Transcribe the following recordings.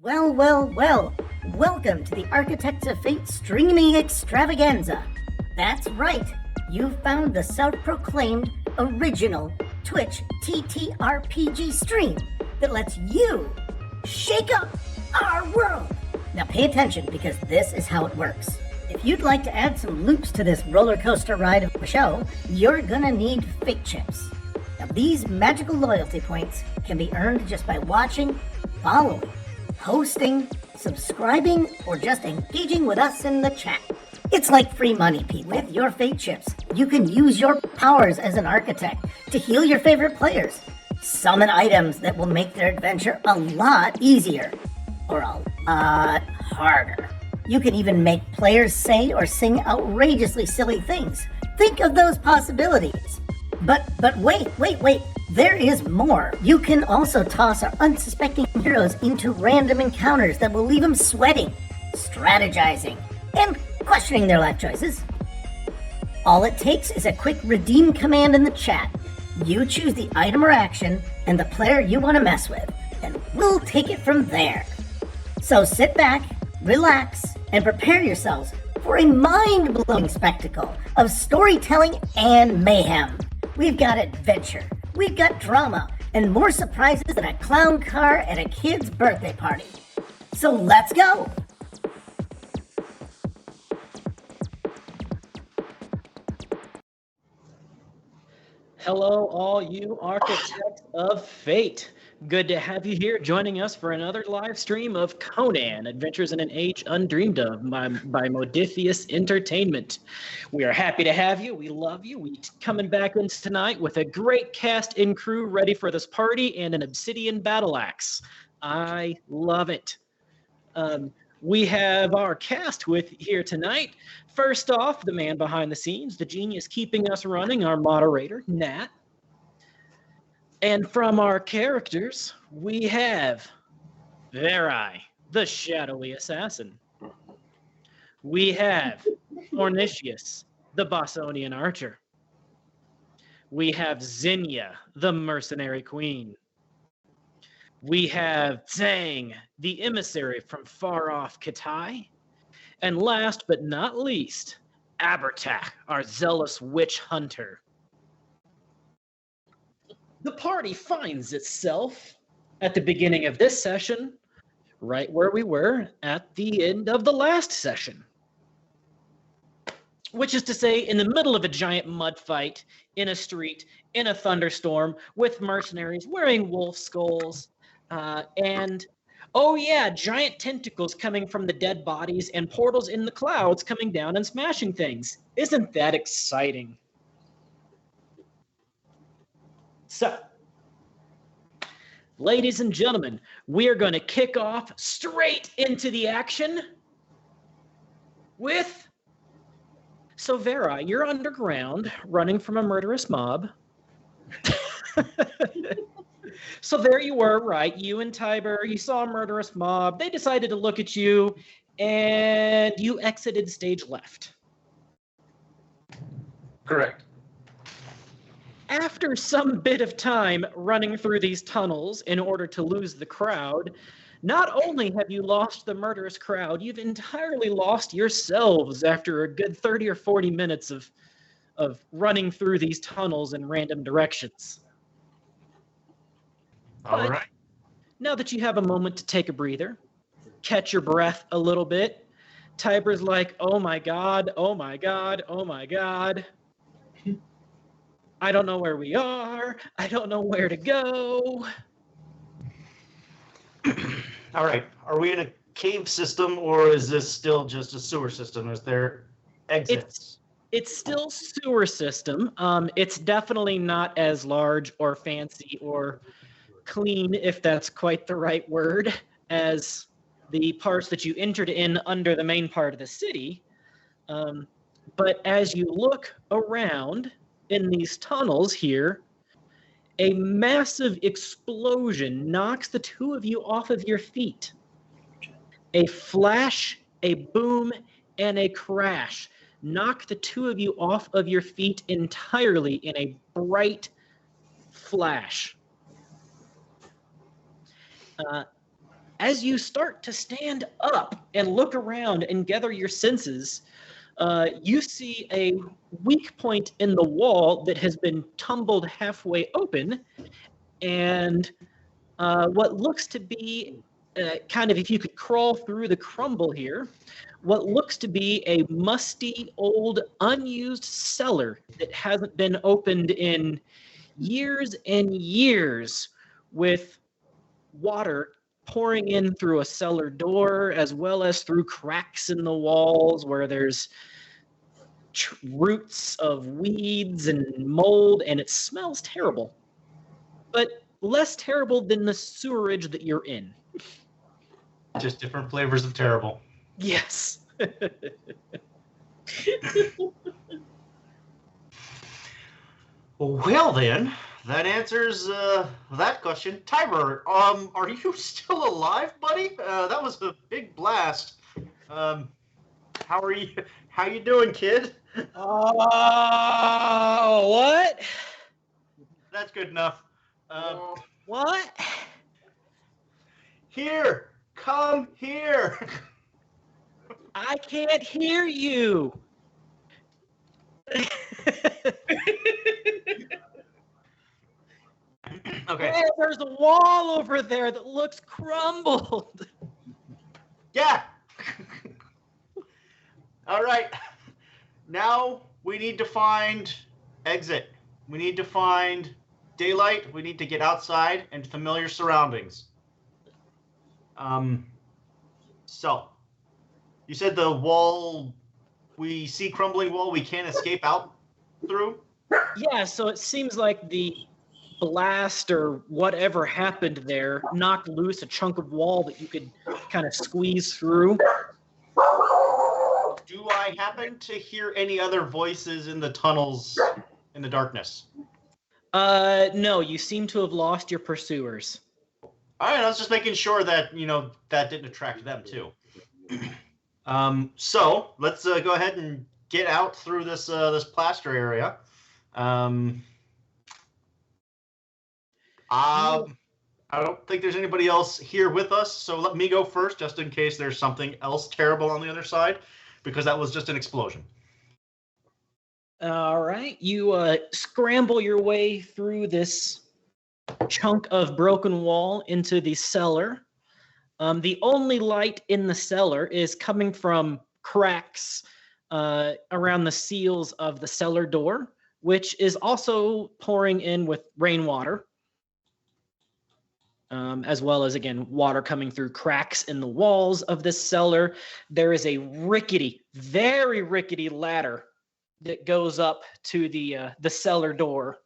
Well, well, well, welcome to the Architects of Fate streaming extravaganza. That's right, you've found the self-proclaimed original Twitch TTRPG stream that lets you shake up our world. Now pay attention because this is how it works. If you'd like to add some loops to this roller coaster ride of a show, you're gonna need fate chips. Now these magical loyalty points can be earned just by watching, following, hosting, subscribing, or just engaging with us in the chat. It's like free money, Pete. With your fate chips, you can use your powers as an architect to heal your favorite players, summon items that will make their adventure a lot easier, or a lot harder. You can even make players say or sing outrageously silly things. Think of those possibilities. But wait, there is more. You can also toss our unsuspecting heroes into random encounters that will leave them sweating, strategizing, and questioning their life choices. All it takes is a quick redeem command in the chat. You choose the item or action and the player you want to mess with, and we'll take it from there. So sit back, relax, and prepare yourselves for a mind-blowing spectacle of storytelling and mayhem. We've got adventure, we've got drama, and more surprises than a clown car at a kid's birthday party. So let's go! Hello, all you Architects of Fate. Good to have you here joining us for another live stream of Conan, Adventures in an Age Undreamed of by Modifius Entertainment. We are happy to have you. We love you. We coming back in tonight with a great cast and crew ready for this party and an obsidian battle axe. I love it. We have our cast with here tonight. First off, the man behind the scenes, the genius keeping us running, our moderator, Nat. And from our characters, we have Verai, the shadowy assassin. We have Ornitius, the Bossonian archer. We have Zinnia, the mercenary queen. We have Zhang, the emissary from far off Kitai. And last but not least, Abertak, our zealous witch hunter. The party finds itself at the beginning of this session, right where we were at the end of the last session. Which is to say, in the middle of a giant mud fight, in a street, in a thunderstorm, with mercenaries wearing wolf skulls, and, oh yeah, giant tentacles coming from the dead bodies and portals in the clouds coming down and smashing things. Isn't that exciting? So, ladies and gentlemen, we are going to kick off straight into the action with... So, Vera, you're underground, running from a murderous mob. So there you were, right? You and Tiber, you saw a murderous mob. They decided to look at you, and you exited stage left. Correct. After some bit of time running through these tunnels in order to lose the crowd, not only have you lost the murderous crowd, you've entirely lost yourselves after a good 30 or 40 minutes of running through these tunnels in random directions. All right. Now that you have a moment to take a breather, catch your breath a little bit, Tiber's like, oh my God, oh my God, oh my God. I don't know where we are. I don't know where to go. All right. Are we in a cave system or is this still just a sewer system? Is there exits? It's still sewer system. It's definitely not as large or fancy or clean, if that's quite the right word, as the parts that you entered in under the main part of the city. But as you look around in these tunnels here, a massive explosion knocks the two of you off of your feet. A flash, a boom, and a crash knock the two of you off of your feet entirely in a bright flash. as you start to stand up and look around and gather your senses, you see a weak point in the wall that has been tumbled halfway open, and what looks to be kind of, if you could crawl through the crumble here, what looks to be a musty, old, unused cellar that hasn't been opened in years and years, with water pouring in through a cellar door as well as through cracks in the walls where there's roots of weeds and mold, and it smells terrible, but less terrible than the sewerage that you're in. Just different flavors of terrible. Yes. Well then, that answers that question. Tiber, are you still alive, buddy? That was a big blast. How are you? How you doing, kid? Oh, what? That's good enough. What? Here, come here. I can't hear you. Okay. Hey, there's a wall over there that looks crumbled. Yeah. All right. Now we need to find exit. We need to find daylight. We need to get outside and familiar surroundings. So you said the wall, we see crumbling wall we can't escape out through? Yeah, so it seems like the blast or whatever happened there knocked loose a chunk of wall that you could kind of squeeze through. Do I happen to hear any other voices in the tunnels in the darkness? No, you seem to have lost your pursuers. All right, I was just making sure that, that didn't attract them too. So let's go ahead and get out through this this plaster area. I don't think there's anybody else here with us, so let me go first, just in case there's something else terrible on the other side, because that was just an explosion. All right, you scramble your way through this chunk of broken wall into the cellar. The only light in the cellar is coming from cracks around the seals of the cellar door, which is also pouring in with rainwater, as well as, again, water coming through cracks in the walls of this cellar. There is a rickety, very rickety ladder that goes up to the cellar door.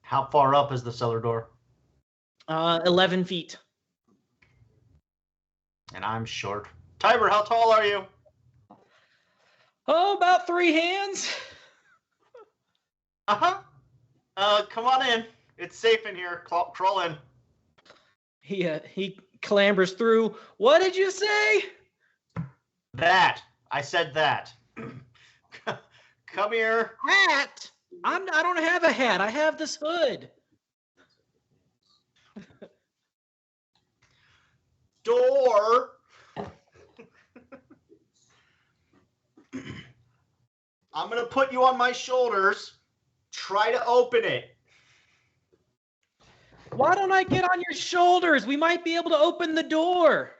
How far up is the cellar door? 11 feet. And I'm short. Tiber, how tall are you? Oh, about 3 hands. Uh-huh. Come on in. It's safe in here. Crawl in. He clambers through. What did you say? That. I said that. Come here. Hat? I don't have a hat. I have this hood. Door. I'm going to put you on my shoulders. Try to open it. Why don't I get on your shoulders? We might be able to open the door.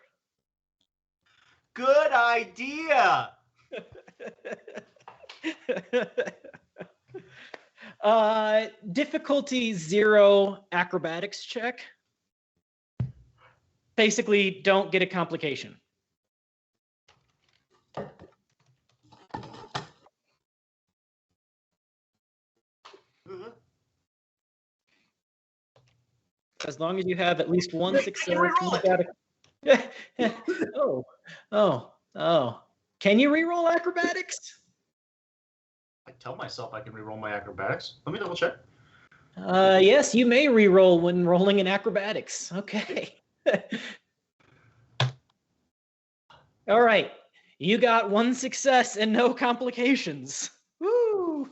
Good idea. Difficulty 0 acrobatics check. Basically, don't get a complication. As long as you have at least one success. Oh. Can you reroll acrobatics? I tell myself I can reroll my acrobatics. Let me double check. Yes, you may reroll when rolling in acrobatics. Okay. All right. You got one success and no complications. Woo!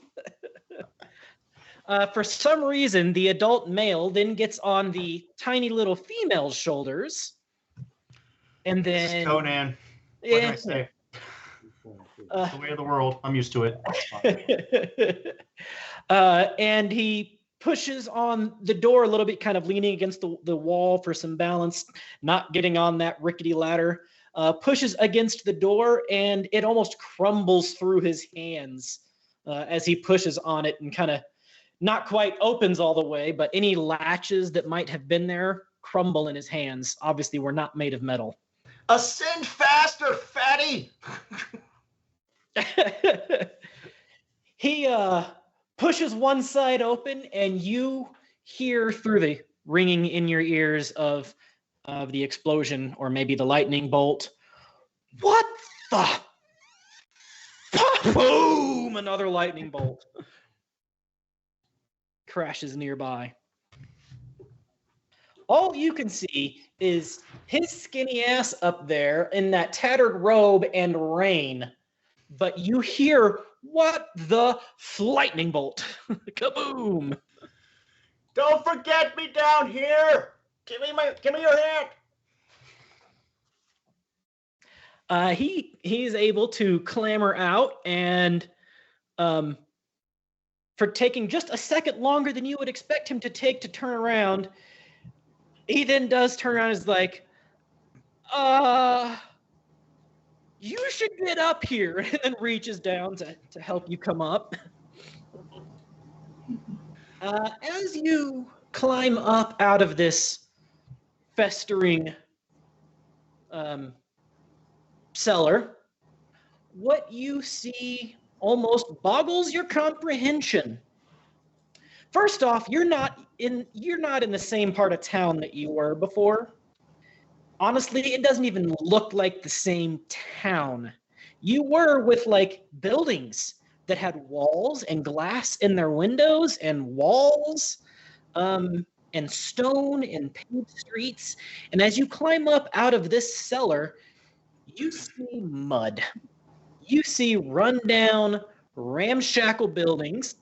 For some reason, the adult male then gets on the tiny little female's shoulders And This is then Conan. What can I say? Uh, The way of the world. I'm used to it. It's fine. and he pushes on the door a little bit, kind of leaning against the wall for some balance, not getting on that rickety ladder. Pushes against the door, and it almost crumbles through his hands as he pushes on it, and kind of not quite opens all the way, but any latches that might have been there crumble in his hands. Obviously, we're not made of metal. Ascend faster, fatty! He pushes one side open, and you hear through the ringing in your ears of the explosion, or maybe the lightning bolt. What the? Boom! Another lightning bolt crashes nearby. All you can see is his skinny ass up there in that tattered robe and rain. But you hear, what the lightning bolt? Kaboom! Don't forget me down here! Give me your hand! He's able to clamber out, and for taking just a second longer than you would expect him to take to turn around, he then does turn around and is like, you should get up here, and then reaches down to help you come up. As you climb up out of this festering cellar, what you see almost boggles your comprehension. First off, you're not in the same part of town that you were before. Honestly, it doesn't even look like the same town. You were with like buildings that had walls and glass in their windows, and walls and stone and paved streets. And as you climb up out of this cellar, you see mud. You see rundown, ramshackle buildings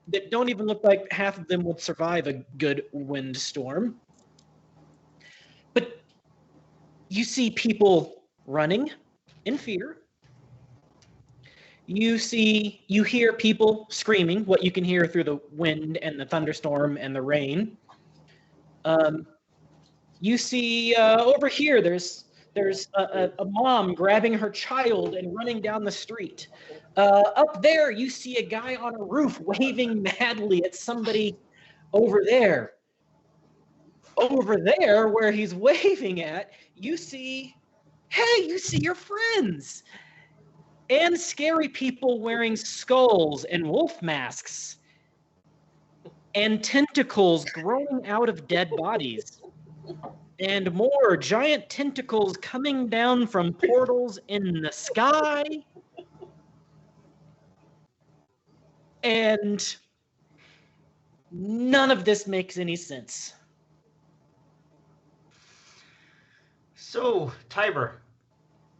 that don't even look like half of them would survive a good windstorm. But you see people running in fear. You hear people screaming, what you can hear through the wind and the thunderstorm and the rain. You see over here, there's a mom grabbing her child and running down the street. Up there, you see a guy on a roof waving madly at somebody over there. Over there, where he's waving at, you see your friends. And scary people wearing skulls and wolf masks. And tentacles growing out of dead bodies. And more giant tentacles coming down from portals in the sky. And none of this makes any sense. So, Tiber,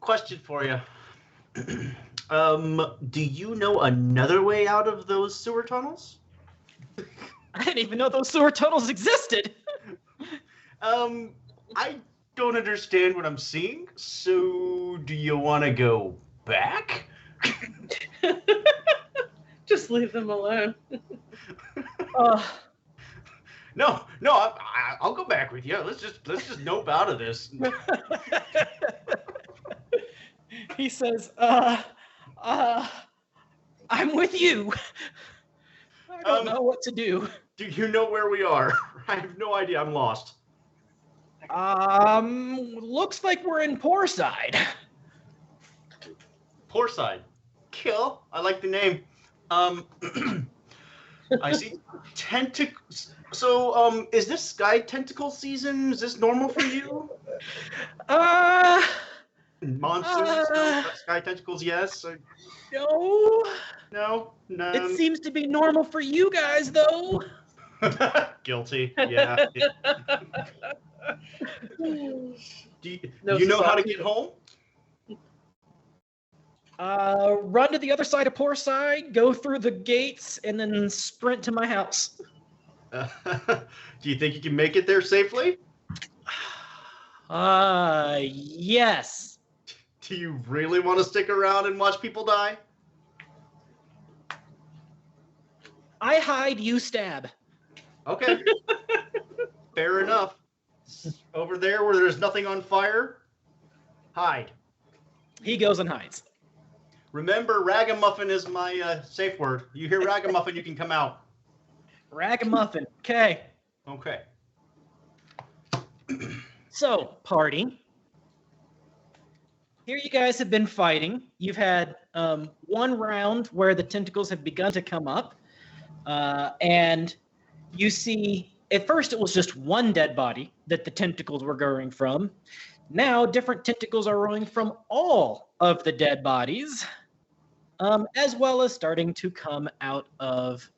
question for you. Do you know another way out of those sewer tunnels? I didn't even know those sewer tunnels existed. I don't understand what I'm seeing, so do you want to go back? Just leave them alone. No, I'll go back with you. Let's just nope out of this. He says, I'm with you. I don't know what to do. Do you know where we are? I have no idea. I'm lost. Looks like we're in Poorside. Poorside. Kill. I like the name. I see tentacles. So, is this sky tentacle season? Is this normal for you? Monsoons, sky tentacles, yes. No. No. It seems to be normal for you guys, though. Guilty. Yeah. Do you know how to get home? Run to the other side of Poorside, go through the gates, and then sprint to my house. Do you think you can make it there safely? Yes. Do you really want to stick around and watch people die? I hide, you stab. Okay. Fair enough. Over there where there's nothing on fire, hide. He goes and hides. Remember, ragamuffin is my safe word. You hear ragamuffin, you can come out. Ragamuffin. Okay. Okay. So, party. Here you guys have been fighting. You've had one round where the tentacles have begun to come up. And you see, at first it was just one dead body that the tentacles were growing from. Now different tentacles are growing from all of the dead bodies, as well as starting to come out of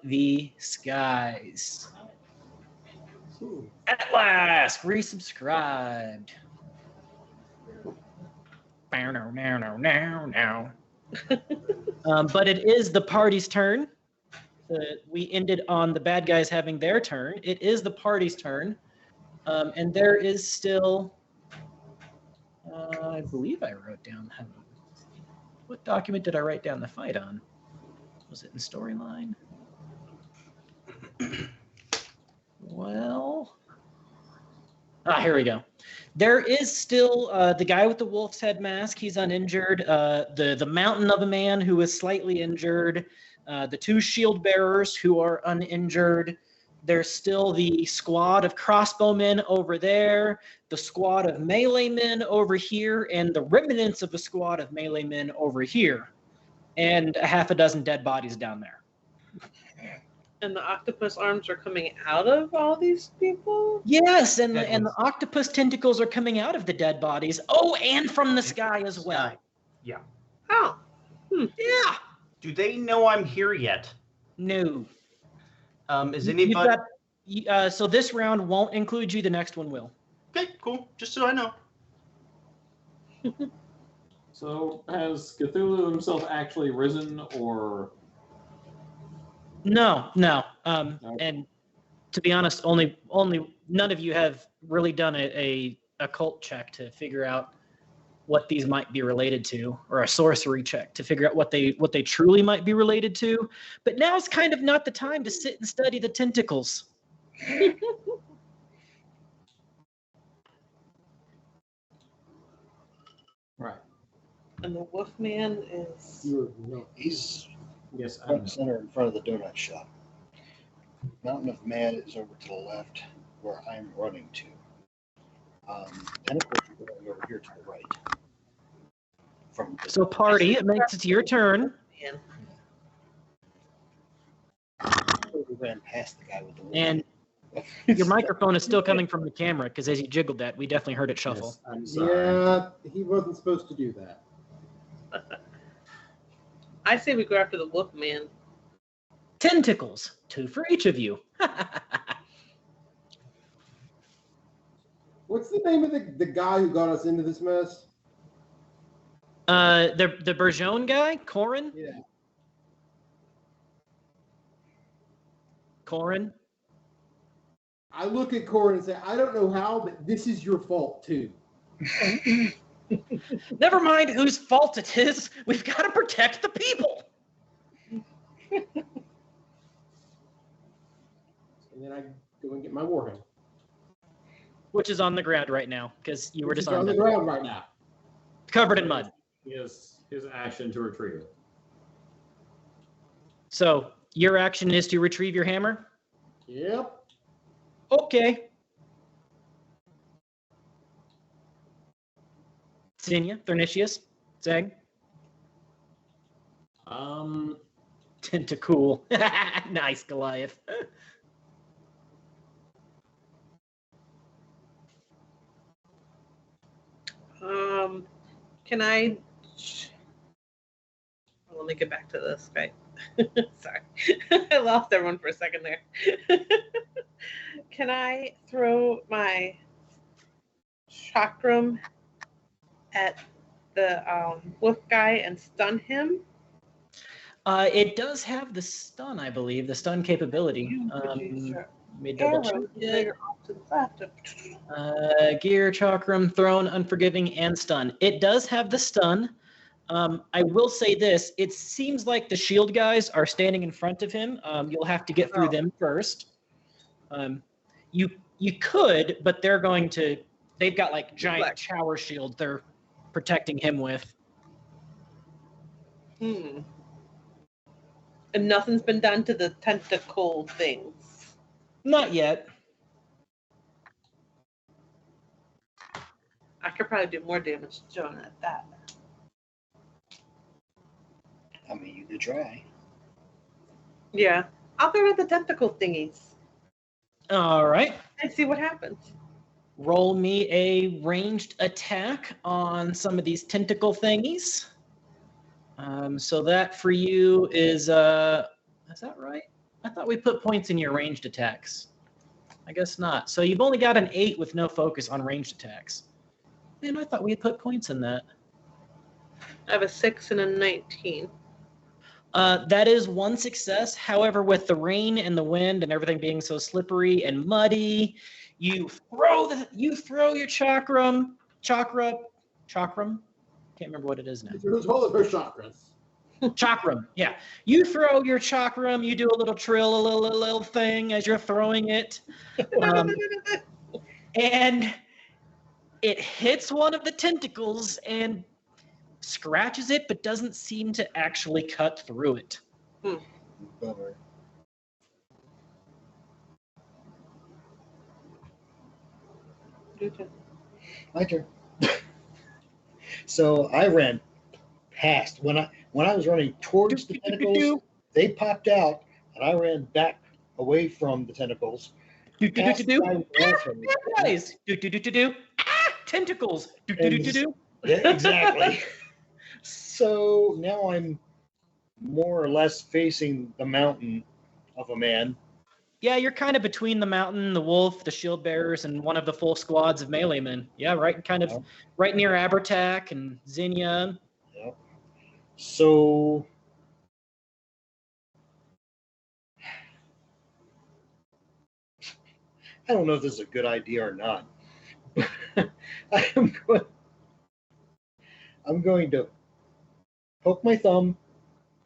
the skies. At last, resubscribed. Now. But it is the party's turn. We ended on the bad guys having their turn. It is the party's turn. And there is still, I believe I wrote down, what document did I write down the fight on? Was it in storyline? Well, here we go. There is still the guy with the wolf's head mask. He's uninjured. The mountain of a man who is slightly injured. The two shield bearers who are uninjured. There's still the squad of crossbowmen over there, the squad of melee men over here, and the remnants of a squad of melee men over here, and a half a dozen dead bodies down there. And the octopus arms are coming out of all these people? Yes, and the octopus tentacles are coming out of the dead bodies. Oh, and from the sky as well. Yeah. Oh. Yeah. Do they know I'm here yet? No. Is anybody... So this round won't include you. The next one will. Okay, cool. Just so I know. So has Cthulhu himself actually risen, or... No. And to be honest, only none of you have really done a occult check to figure out what these might be related to, or a sorcery check to figure out what they truly might be related to. But now is kind of not the time to sit and study the tentacles. Right. And the Wolfman is... He's Yes, front and center in front of the donut shop. Mountain of Man is over to the left, where I'm running to. Tentacles are going over here to the right. So party, it makes it your turn. Man. We ran past the guy with the wolf. And your microphone is still coming from the camera, because as you jiggled that, we definitely heard it shuffle. Yes, I'm sorry. Yeah, he wasn't supposed to do that. I say we go after the Wolfman. Tentacles, 2 for each of you. What's the name of the guy who got us into this mess? The Bergeon guy, Corin. Yeah. Corin. I look at Corin and say, I don't know how, but this is your fault too. Never mind whose fault it is. We've got to protect the people. And then I go and get my warhammer. Which is on the ground right now, because you were Which is on disarmed. the ground right now. Covered in mud. His action to retrieve it. So your action is to retrieve your hammer? Yep. Okay. Xenia, Thernicius, Zeg, Tentacool. Nice, Goliath. Can I... Let me get back to this, right? Sorry. I lost everyone for a second there. Can I throw my chakram at the wolf guy and stun him? It does have the stun, I believe, the stun capability. Let me double check. Arrows that are off to the left. Gear, chakram, thrown, unforgiving, and stun. It does have the stun. I will say this. It seems like the shield guys are standing in front of him. You'll have to get through them first. You could, but they're going to... They've got like giant shower shields they're protecting him with. And nothing's been done to the tentacle things. Not yet. I could probably do more damage showing at that. I mean, you could try. Yeah. I'll go to the tentacle thingies All right. and see what happens. Roll me a ranged attack on some of these tentacle thingies. So that for you is that right? I thought we put points in your ranged attacks. I guess not. So you've only got an 8 with no focus on ranged attacks. Man, I thought we had put points in that. I have a 6 and a 19. That is one success. However, with the rain and the wind and everything being so slippery and muddy, you throw your chakram. Can't remember what it is now. Who's holding her chakras? Chakram, yeah. You throw your chakram. You do a little trill, a little thing as you're throwing it, and it hits one of the tentacles and scratches it, but doesn't seem to actually cut through it. Bummer. My turn. So I ran past when I was running towards the tentacles. They popped out, and I ran back away from the tentacles. Guys, tentacles. Yeah, exactly. So now I'm more or less facing the mountain of a man. Yeah, you're kind of between the mountain, the wolf, the shield bearers, and one of the full squads of melee men. Yeah, right near Abertac and Zinnia. Yep. So I don't know if this is a good idea or not. I'm going to poke my thumb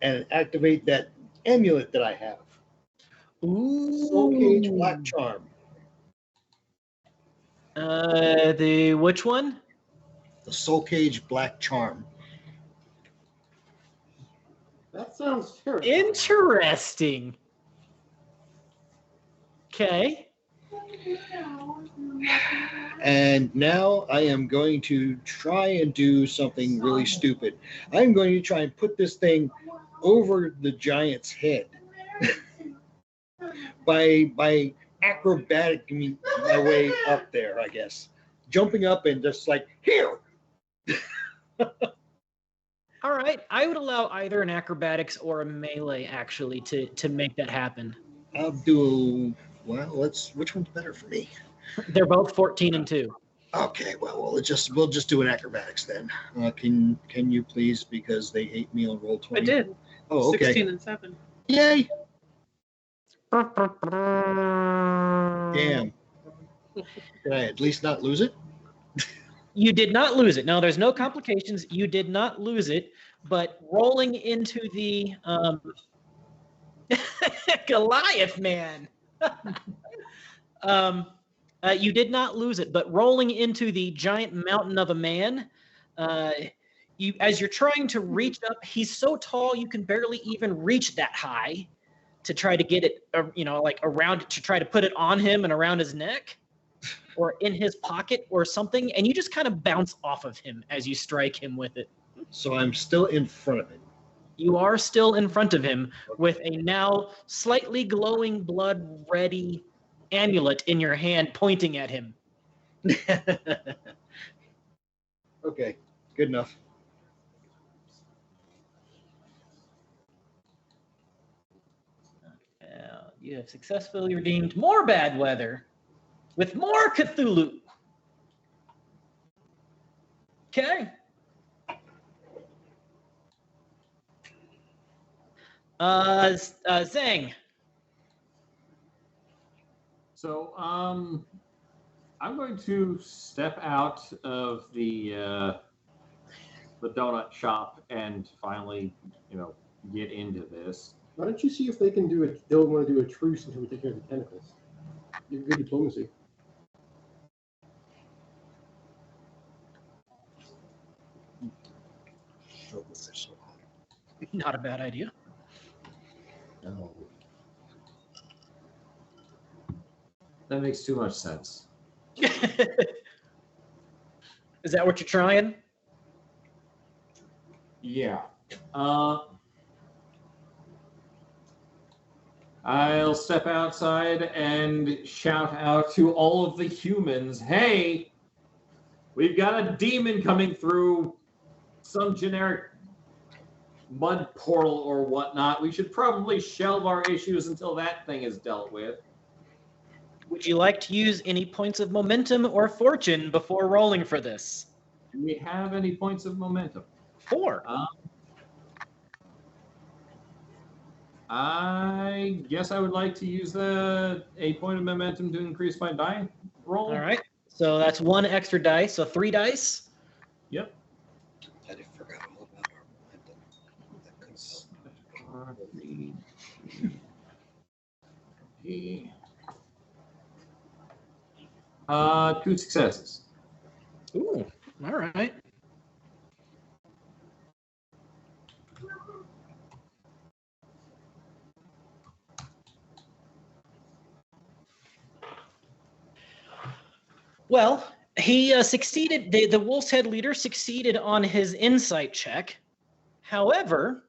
and activate that amulet that I have. Ooh. Soul Cage Black Charm. The which one? The Soul Cage Black Charm. That sounds terrifying. Interesting. Okay. And now I am going to try and do something really stupid. I'm going to try and put this thing over the giant's head by acrobatic my way up there, I guess. Jumping up and just like, here! All right. I would allow either an acrobatics or a melee, actually, to make that happen. I'll do, which one's better for me? They're both 14 and 2. Okay, well, we'll just do an acrobatics then. Can you please, because they hate me on roll 20? I did. Oh, okay. 16 and 7. Yay! Damn. Did I at least not lose it? You did not lose it. No, there's no complications. You did not lose it, but rolling into the Goliath man. You did not lose it, but rolling into the giant mountain of a man, as you're trying to reach up, he's so tall you can barely even reach that high to try to get it, like around, to try to put it on him and around his neck or in his pocket or something, and you just kind of bounce off of him as you strike him with it. So I'm still in front of it. You are still in front of him with a now slightly glowing blood-ready amulet in your hand pointing at him. Okay, good enough. You have successfully redeemed more bad weather with more Cthulhu. Okay. Zhang. So, I'm going to step out of the donut shop and finally, get into this. Why don't you see if they can do it? They'll want to do a truce until we take care of the tentacles. You have good diplomacy. Not a bad idea. No. That makes too much sense. Is that what you're trying? Yeah. I'll step outside and shout out to all of the humans, hey, we've got a demon coming through some generic mud portal or whatnot. We should probably shelve our issues until that thing is dealt with. Would you like to use any points of momentum or fortune before rolling for this? Do we have any points of momentum? 4. I guess I would like to use a point of momentum to increase my die roll. All right. So that's 1 extra dice, so 3 dice. Yep. I forgot all about our momentum. Because 2 successes. Ooh, all right. Well, he succeeded. The Wolf's Head leader succeeded on his insight check. However,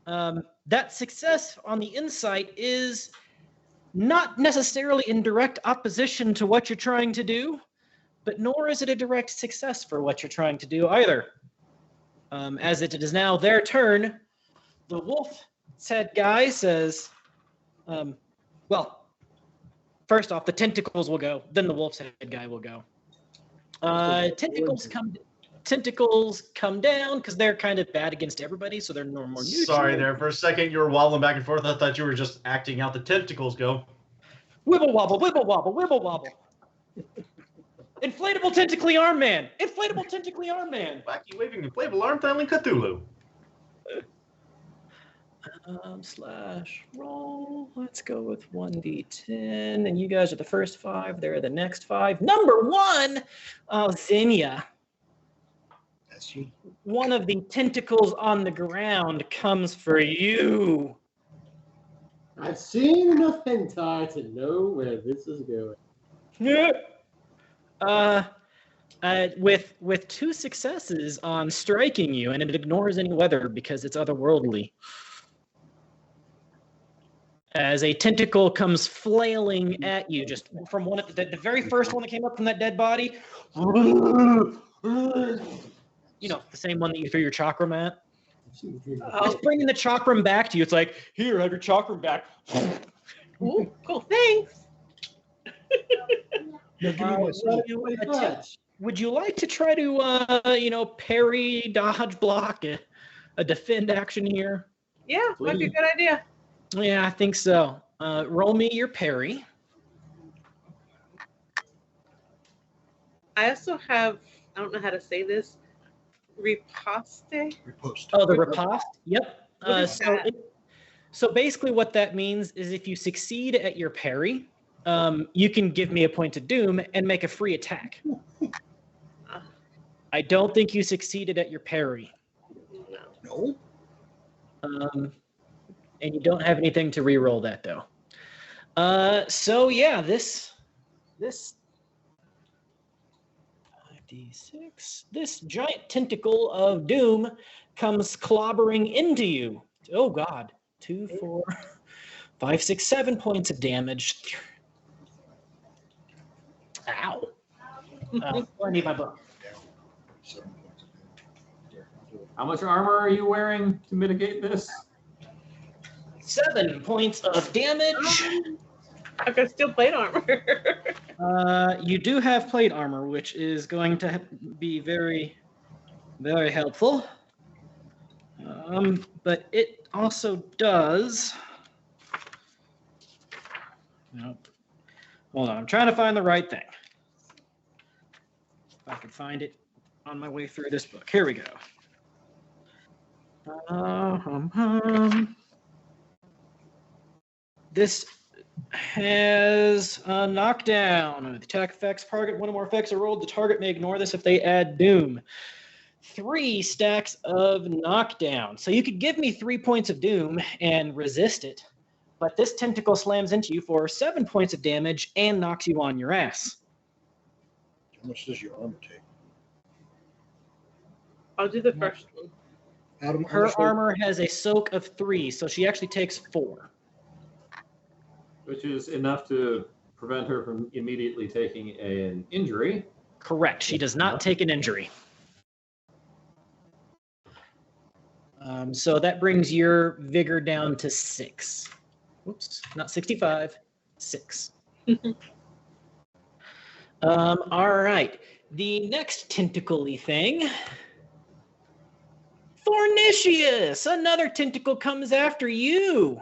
that success on the insight is not necessarily in direct opposition to what you're trying to do, but nor is it a direct success for what you're trying to do either. As it is now their turn, the Wolf's Head guy says, well, first off, the Tentacles will go, then the Wolf's Head guy will go. Tentacles come down because they're kind of bad against everybody, so they're more neutral. Sorry there. For a second, you were wobbling back and forth. I thought you were just acting out the tentacles go. Wibble wobble, wibble wobble, wibble wobble. Inflatable tentacly arm man. Inflatable tentacly arm man. Wacky waving inflatable arm titling Cthulhu. Slash roll. Let's go with 1d10. And you guys are the first 5. They're the next 5. Number 1, Zinnia. That's you. One of the tentacles on the ground comes for you. I've seen enough hentai to know where this is going. With 2 successes on striking you, and it ignores any weather because it's otherworldly. As a tentacle comes flailing at you, just from one of the very first one that came up from that dead body. You know, the same one that you threw your chakram at. Just bringing the chakram back to you. It's like, here, have your chakram back. Ooh, cool. Thanks. No, give me this. Would you like to try to, parry, dodge, block a defend action here? Yeah, might be a good idea. Yeah, I think so. Roll me your parry. I also have, I don't know how to say this, riposte. Repost. Oh, the riposte? Yep. What is that? So basically what that means is if you succeed at your parry, you can give me a point of doom and make a free attack. I don't think you succeeded at your parry. No. And you don't have anything to re-roll that though. So yeah, this 5d6, this giant tentacle of doom comes clobbering into you. Oh God, 2, 4, 5, 6, 7 points of damage. Ow. I need my book. How much armor are you wearing to mitigate this? 7 points of damage. I've got steel plate armor. You do have plate armor, which is going to be very, very helpful. But it also does. Nope. Hold on, I'm trying to find the right thing. If I can find it on my way through this book. Here we go. This has a knockdown. The attack effects target one or more effects are rolled. The target may ignore this if they add doom. 3 stacks of knockdown. So you could give me 3 points of doom and resist it, but this tentacle slams into you for 7 points of damage and knocks you on your ass. How much does your armor take? I'll do the first one. Adam, Her armor has a soak of 3, so she actually takes 4. Which is enough to prevent her from immediately taking an injury. Correct. She does not take an injury. So that brings your vigor down to 6. Whoops, not 65, 6. All right. The next tentacle-y thing. Thornicius! Another tentacle comes after you.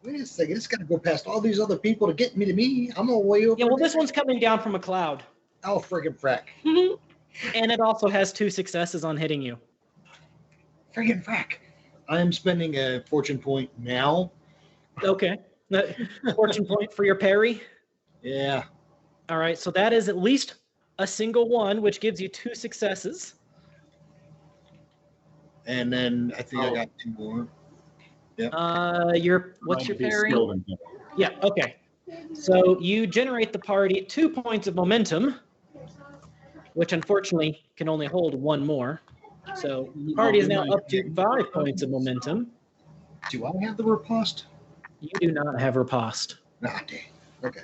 Wait a second. It's got to go past all these other people to get me to me. I'm all way over. Yeah, well, there. this one's coming down from a cloud. Oh, friggin' frack. And it also has 2 successes on hitting you. Friggin' frack. I am spending a fortune point now. Okay. Fortune point for your parry. Yeah. All right, so that is at least a single one, which gives you 2 successes. And then I think I got 2 more. What's your He's parry? skilled in it. Yeah, okay. So you generate the party at 2 points of momentum, which unfortunately can only hold 1 more. So the party is now up to 5 points of momentum. Do I have the riposte? You do not have riposte. Nah, dang. Okay.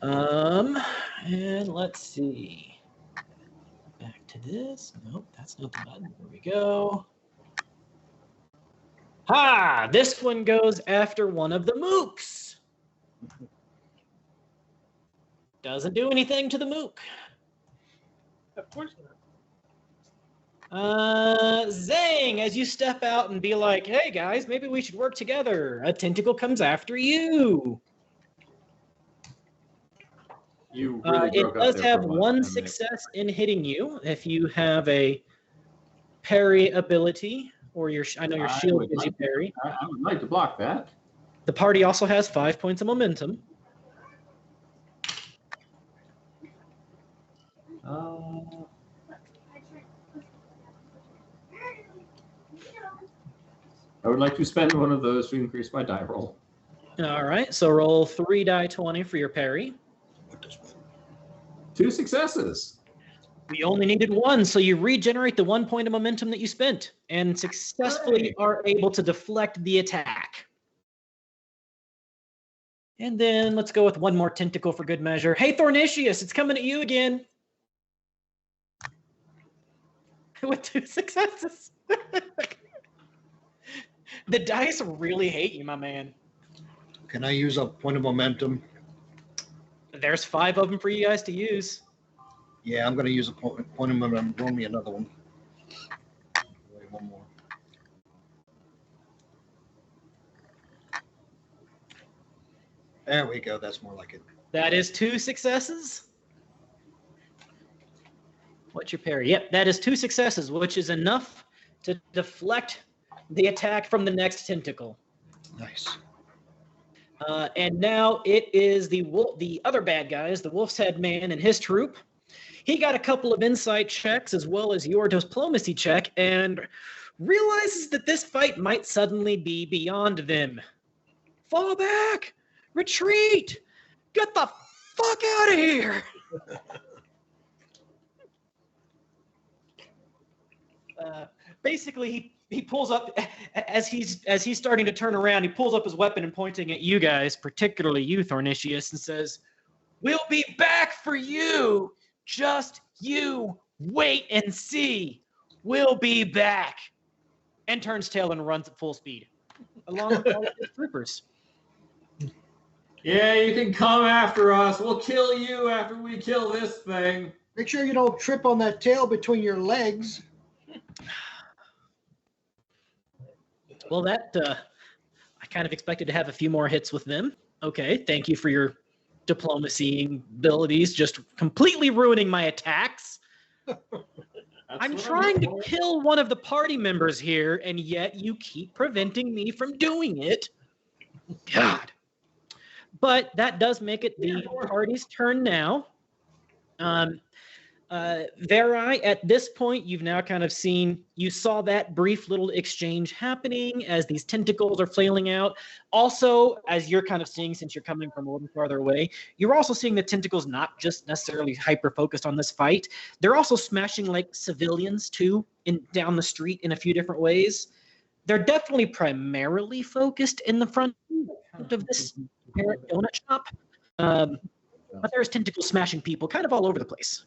And let's see. Back to this. Nope, that's not the button. There we go. Ha! This one goes after one of the mooks. Doesn't do anything to the mook. Of course not. Zang, as you step out and be like, hey guys, maybe we should work together. A tentacle comes after you. You really It broke up does there have for a while, 1 didn't it? success in hitting you if you have a parry ability, or I know your I shield would gives you like to- parry. I would like to block that. The party also has 5 points of momentum. I would like to spend one of those to increase my die roll. All right, so roll 3 die 20 for your parry. What does one? 2 successes. We only needed 1, so you regenerate the 1 point of momentum that you spent and successfully are able to deflect the attack. And then let's go with 1 more tentacle for good measure. Hey, Thornicius, it's coming at you again. With 2 successes. The dice really hate you, my man. Can I use a point of momentum? There's 5 of them for you guys to use. Yeah, I'm going to use a point of momentum. Roll me another one. Wait, 1 more. There we go. That's more like it. That is 2 successes. What's your parry? Yep, that is 2 successes, which is enough to deflect the attack from the next tentacle. Nice. And now it is the other bad guys, the Wolf's Head Man and his troop. He got a couple of insight checks as well as your diplomacy check and realizes that this fight might suddenly be beyond them. Fall back! Retreat! Get the fuck out of here! Basically, he pulls up as he's starting to turn around. He pulls up his weapon and pointing at you guys, particularly you, Thornicius, and says, "We'll be back for you. Just you wait and see. We'll be back." And turns tail and runs at full speed, along with all of his troopers. Yeah, you can come after us. We'll kill you after we kill this thing. Make sure you don't trip on that tail between your legs. Well, that I kind of expected to have a few more hits with them. Okay, thank you for your diplomacy abilities, just completely ruining my attacks. I'm trying to kill one of the party members here, and yet you keep preventing me from doing it. God. But that does make it the party's turn now. Verai, at this point, you've now kind of you saw that brief little exchange happening as these tentacles are flailing out. Also, as you're kind of seeing, since you're coming from a little farther away, you're also seeing the tentacles not just necessarily hyper-focused on this fight. They're also smashing like civilians too, down the street in a few different ways. They're definitely primarily focused in the front of this donut shop. But there's tentacles smashing people kind of all over the place.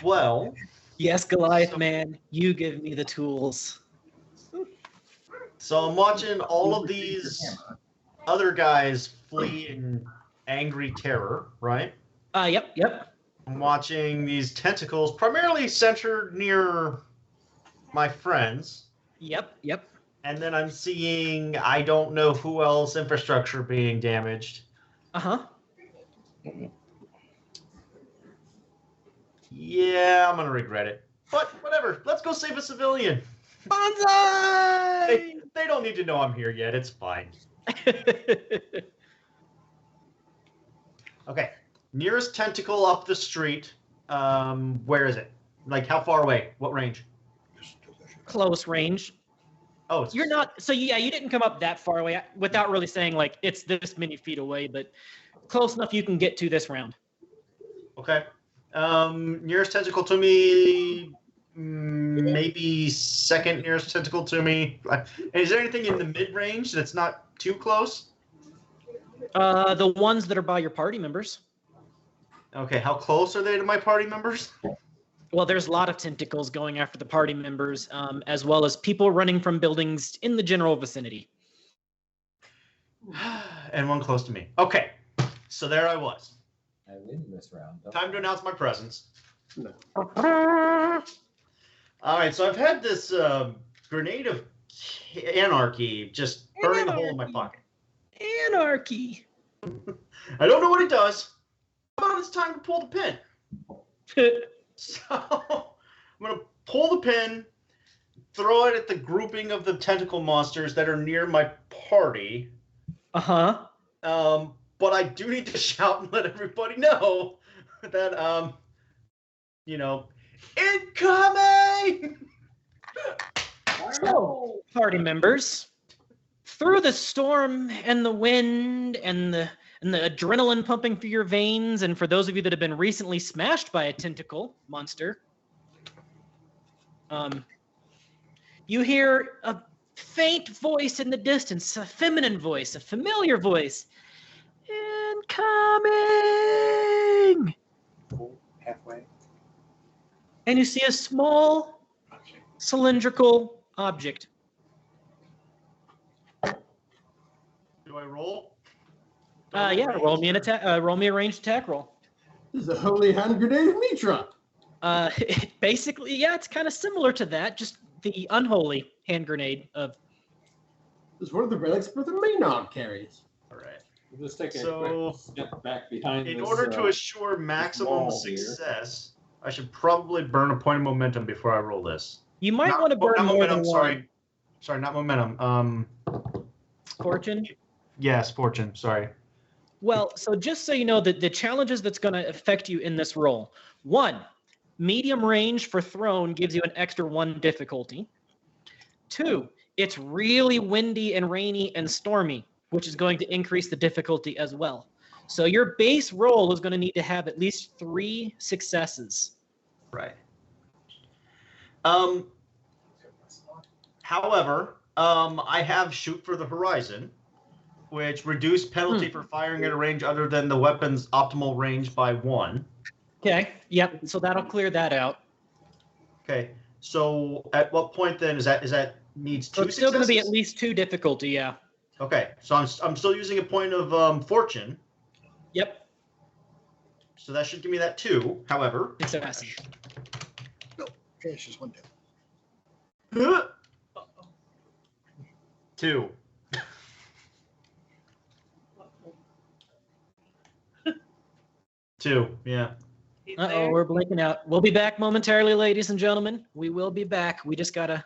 Well, yes, Goliath man, you give me the tools. So I'm watching all of these other guys flee in angry terror, right? Yep. I'm watching these tentacles primarily centered near my friends. Yep. And then I'm seeing I don't know who else infrastructure being damaged. Uh-huh. Yeah, I'm gonna regret it. But whatever. Let's go save a civilian. Bonsai! They don't need to know I'm here yet. It's fine. Okay. Nearest tentacle up the street. Where is it? Like how far away? What range? Close range. Oh, You're not. So yeah, you didn't come up that far away without really saying like it's this many feet away, but close enough you can get to this round. Okay. Nearest tentacle to me, maybe second nearest tentacle to me. Is there anything in the mid range that's not too close? The ones that are by your party members. Okay, how close are they to my party members? Well, there's a lot of tentacles going after the party members, as well as people running from buildings in the general vicinity. And one close to me. Okay, so there I was. I win this round. Time to announce my presence. No. All right, so I've had this grenade of anarchy just burning a hole in my pocket. Anarchy. I don't know what it does. How about it's time to pull the pin? So I'm going to pull the pin, throw it at the grouping of the tentacle monsters that are near my party. Uh-huh. But I do need to shout and let everybody know that, incoming! So, party members, through the storm and the wind and the adrenaline pumping through your veins, and for those of you that have been recently smashed by a tentacle monster, you hear a faint voice in the distance, a feminine voice, a familiar voice. Incoming! Halfway. And you see a small cylindrical object. Do I roll? Yeah, roll me a ranged attack roll. This is a holy hand grenade of Mitra. Basically, yeah, it's kind of similar to that, just the unholy hand grenade of. It's one of the relics Brother Maynard carries. All right. We'll just take a So, quick step back behind in this, order to assure maximum wall here. success, I should probably burn a point of momentum before I roll this. You might Not- want to burn not more momentum, than sorry. one. Sorry, not momentum. Fortune. Yes, fortune. Sorry. Well, so just so you know, the challenges that's going to affect you in this roll. 1, medium range for thrown gives you an extra 1 difficulty. 2, it's really windy and rainy and stormy, which is going to increase the difficulty as well. So your base roll is going to need to have at least 3 successes. Right. However, I have shoot for the horizon, which reduced penalty for firing at a range other than the weapon's optimal range by 1. Okay. Yep. So that'll clear that out. Okay. So at what point then is that needs 2 So it's still going to be at successes? least 2 difficulty. Yeah. Okay. So I'm still using a point of fortune. Yep. So that should give me that 2. However, Success. Finish this one down. 2. Two, yeah. He's Uh-oh, there. we're blinking out. We'll be back momentarily, ladies and gentlemen. We will be back. We just gotta...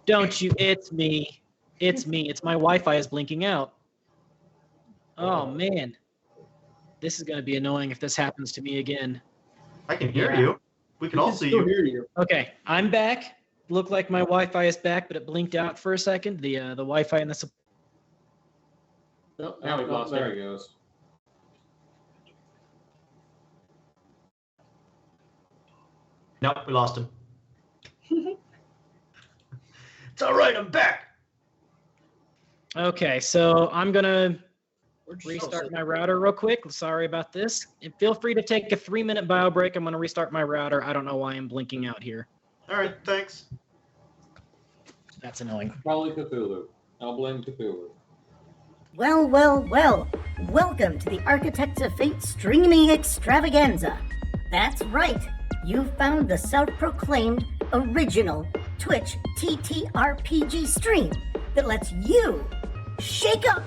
Don't you... It's me. It's me. It's my Wi-Fi is blinking out. Oh, man. This is going to be annoying if this happens to me again. I can hear Yeah. you. We can all see you. hear you. Okay, I'm back. Looked like my Wi-Fi is back, but it blinked out for a second. The Wi-Fi and the... Oh, now we've lost. There he goes. Nope, we lost him. It's all right, I'm back. Okay, so I'm going to Where'd you restart my router real quick. Sorry about this. And feel free to take a 3-minute bio break. I'm going to restart my router. I don't know why I'm blinking out here. All right, thanks. That's annoying. Probably Cthulhu. I'll blame Cthulhu. Well, well, well. Welcome to the Architects of Fate streaming extravaganza. That's right. You've found the self-proclaimed original Twitch TTRPG stream that lets you shake up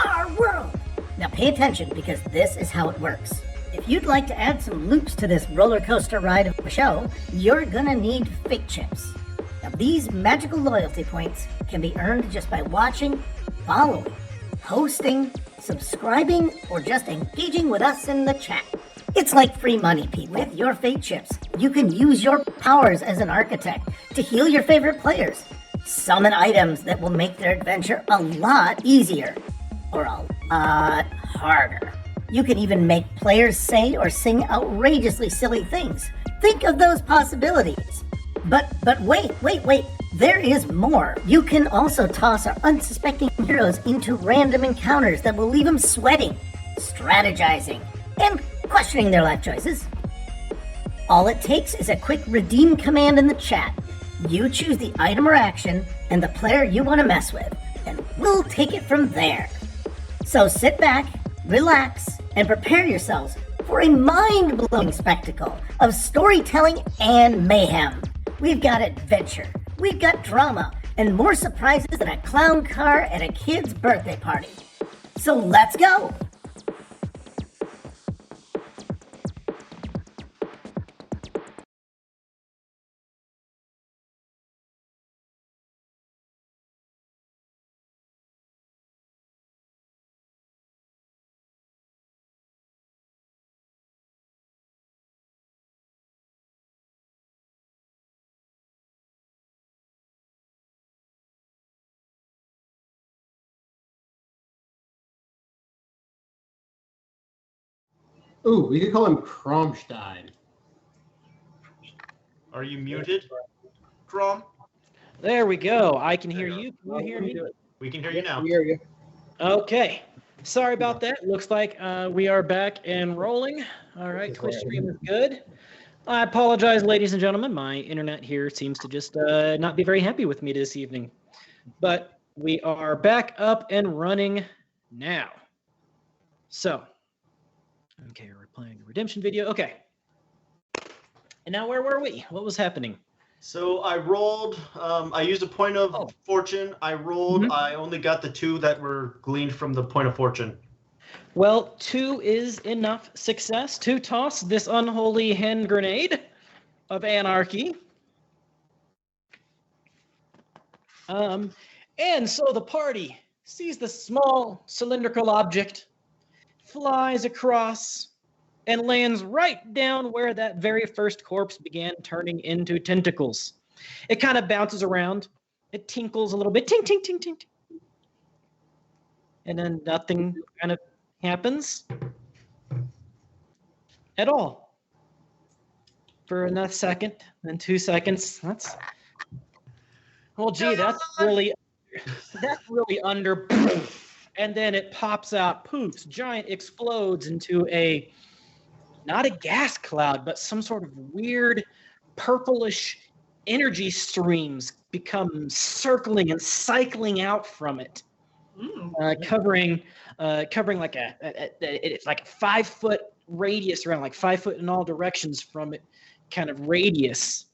our world. Now pay attention, because this is how it works. If you'd like to add some loops to this roller coaster ride of a show, you're gonna need fate chips. Now these magical loyalty points can be earned just by watching, following, hosting, subscribing, or just engaging with us in the chat. It's like free money, people. With your fate chips, you can use your powers as an architect to heal your favorite players, summon items that will make their adventure a lot easier, or a lot harder. You can even make players say or sing outrageously silly things. Think of those possibilities. But wait. There is more. You can also toss our unsuspecting heroes into random encounters that will leave them sweating, strategizing, and questioning their life choices. All it takes is a quick redeem command in the chat. You choose the item or action and the player you want to mess with, and we'll take it from there. So sit back, relax, and prepare yourselves for a mind-blowing spectacle of storytelling and mayhem. We've got adventure, we've got drama, and more surprises than a clown car at a kid's birthday party. So let's go! Ooh, we could call him Kromstein. Are you muted, Crom? There we go. I can hear you. Can you hear me? We can hear you now. We hear you. Okay. Sorry about that. Looks like we are back and rolling. All right, Twitch stream is good. I apologize, ladies and gentlemen. My internet here seems to just not be very happy with me this evening. But we are back up and running now. So, okay, we're playing the redemption video. Okay. And now where were we? What was happening? So I rolled, I used a point of fortune. I rolled, I only got the 2 that were gleaned from the point of fortune. Well, 2 is enough success to toss this unholy hand grenade of anarchy. And so the party sees the small cylindrical object, flies across, and lands right down where that very first corpse began turning into tentacles. It kind of bounces around. It tinkles a little bit. Tink, tink, tink, tink. And then nothing kind of happens at all. For another second, then 2 seconds. That's... Well, gee, that's really under... And then it pops out, poofs, giant explodes into a... not a gas cloud, but some sort of weird purplish energy streams become circling and cycling out from it. covering like it's like a 5-foot radius around, like 5 foot in all directions from it, kind of radius.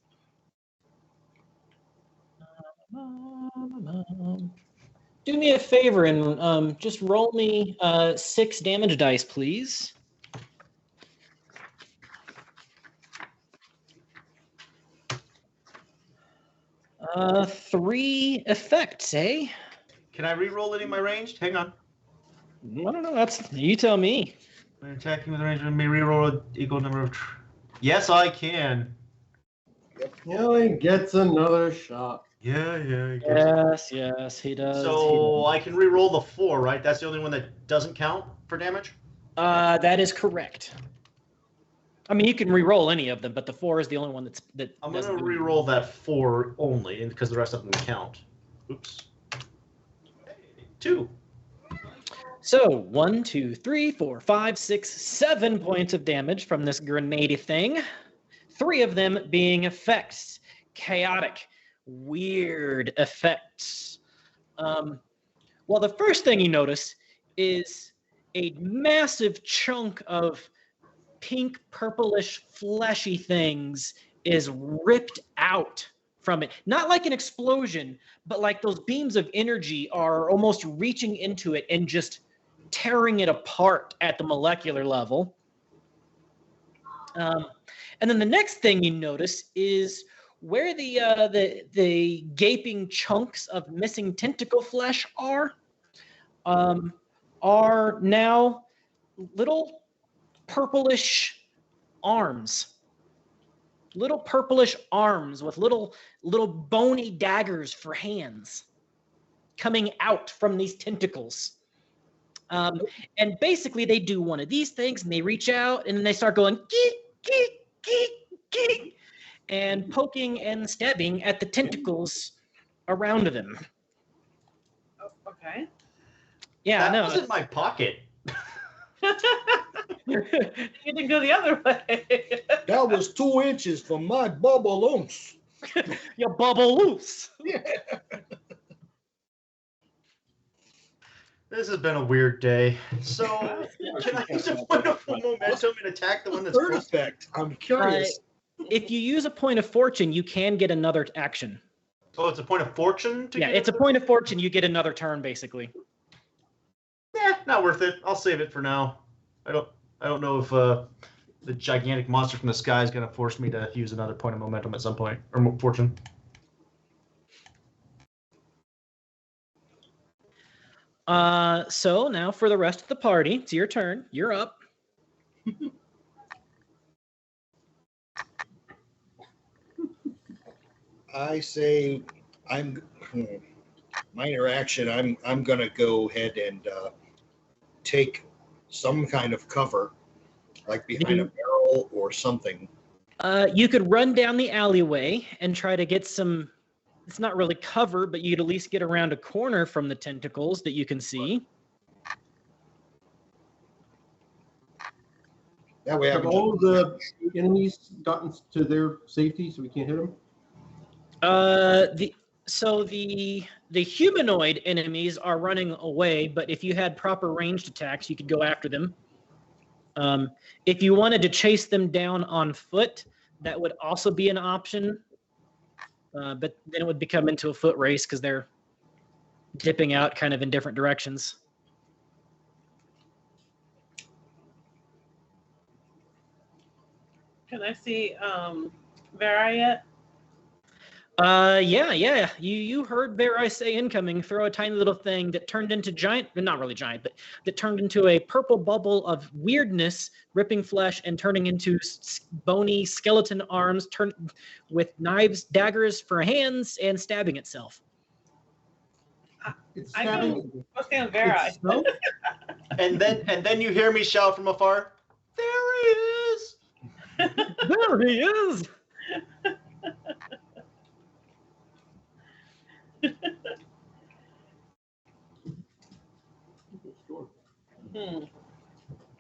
Do me a favor and just roll me 6 damage dice, please. 3 effects, eh? Can I re-roll any of my ranged? Hang on. I don't know. That's you tell me. When attacking with range, may re-roll an equal number of. Yes, I can. Kelly gets another shot. Yeah, he gets it. Yes, he does. So I can re-roll the 4, right? That's the only one that doesn't count for damage? That is correct. I mean, you can re-roll any of them, but the 4 is the only one that. I'm going to re-roll that 4 only, because the rest of them count. Oops. 2. So 1, 2, 3, 4, 5, 6, 7 points of damage from this grenade thing. 3 of them being effects, chaotic, weird effects. Well, the first thing you notice is a massive chunk of pink, purplish, fleshy things is ripped out from it. Not like an explosion, but like those beams of energy are almost reaching into it and just tearing it apart at the molecular level. And then the next thing you notice is where the gaping chunks of missing tentacle flesh are now little purplish arms. Little purplish arms with little bony daggers for hands coming out from these tentacles. And basically they do one of these things and they reach out and then they start going geek, geek, geek, geek, and poking and stabbing at the tentacles around them. Oh, okay. Yeah, That was in my pocket. You didn't go the other way. That was 2 inches from my bubble loose. You bubble loose. Yeah. This has been a weird day. So, can I use a point of momentum and attack the one that's Third close? effect. I'm curious. If you use a point of fortune, you can get another action. Oh, it's a point of fortune to Yeah, get it's a point of fortune. You get another turn, basically. Not worth it. I'll save it for now. I don't know if the gigantic monster from the sky is going to force me to use another point of momentum at some point, or fortune. So now for the rest of the party, it's your turn. You're up. I say minor action. I'm gonna go ahead and take some kind of cover, like behind a barrel or something. You could run down the alleyway and try to get some. It's not really cover, but you could at least get around a corner from the tentacles that you can see. That way, Have all the enemies gotten to their safety so we can't hit them? The humanoid enemies are running away, but if you had proper ranged attacks, you could go after them. If you wanted to chase them down on foot, that would also be an option. But then it would become into a foot race because they're dipping out kind of in different directions. Can I see Vera yet? Yeah. You heard Bear say incoming, throw a tiny little thing that turned into giant, not really giant, but that turned into a purple bubble of weirdness, ripping flesh and turning into bony skeleton arms with knives, daggers for hands, and stabbing itself. It's I stabbing. go stand Vera. It's snow? And then you hear me shout from afar, "There he is!" There he is!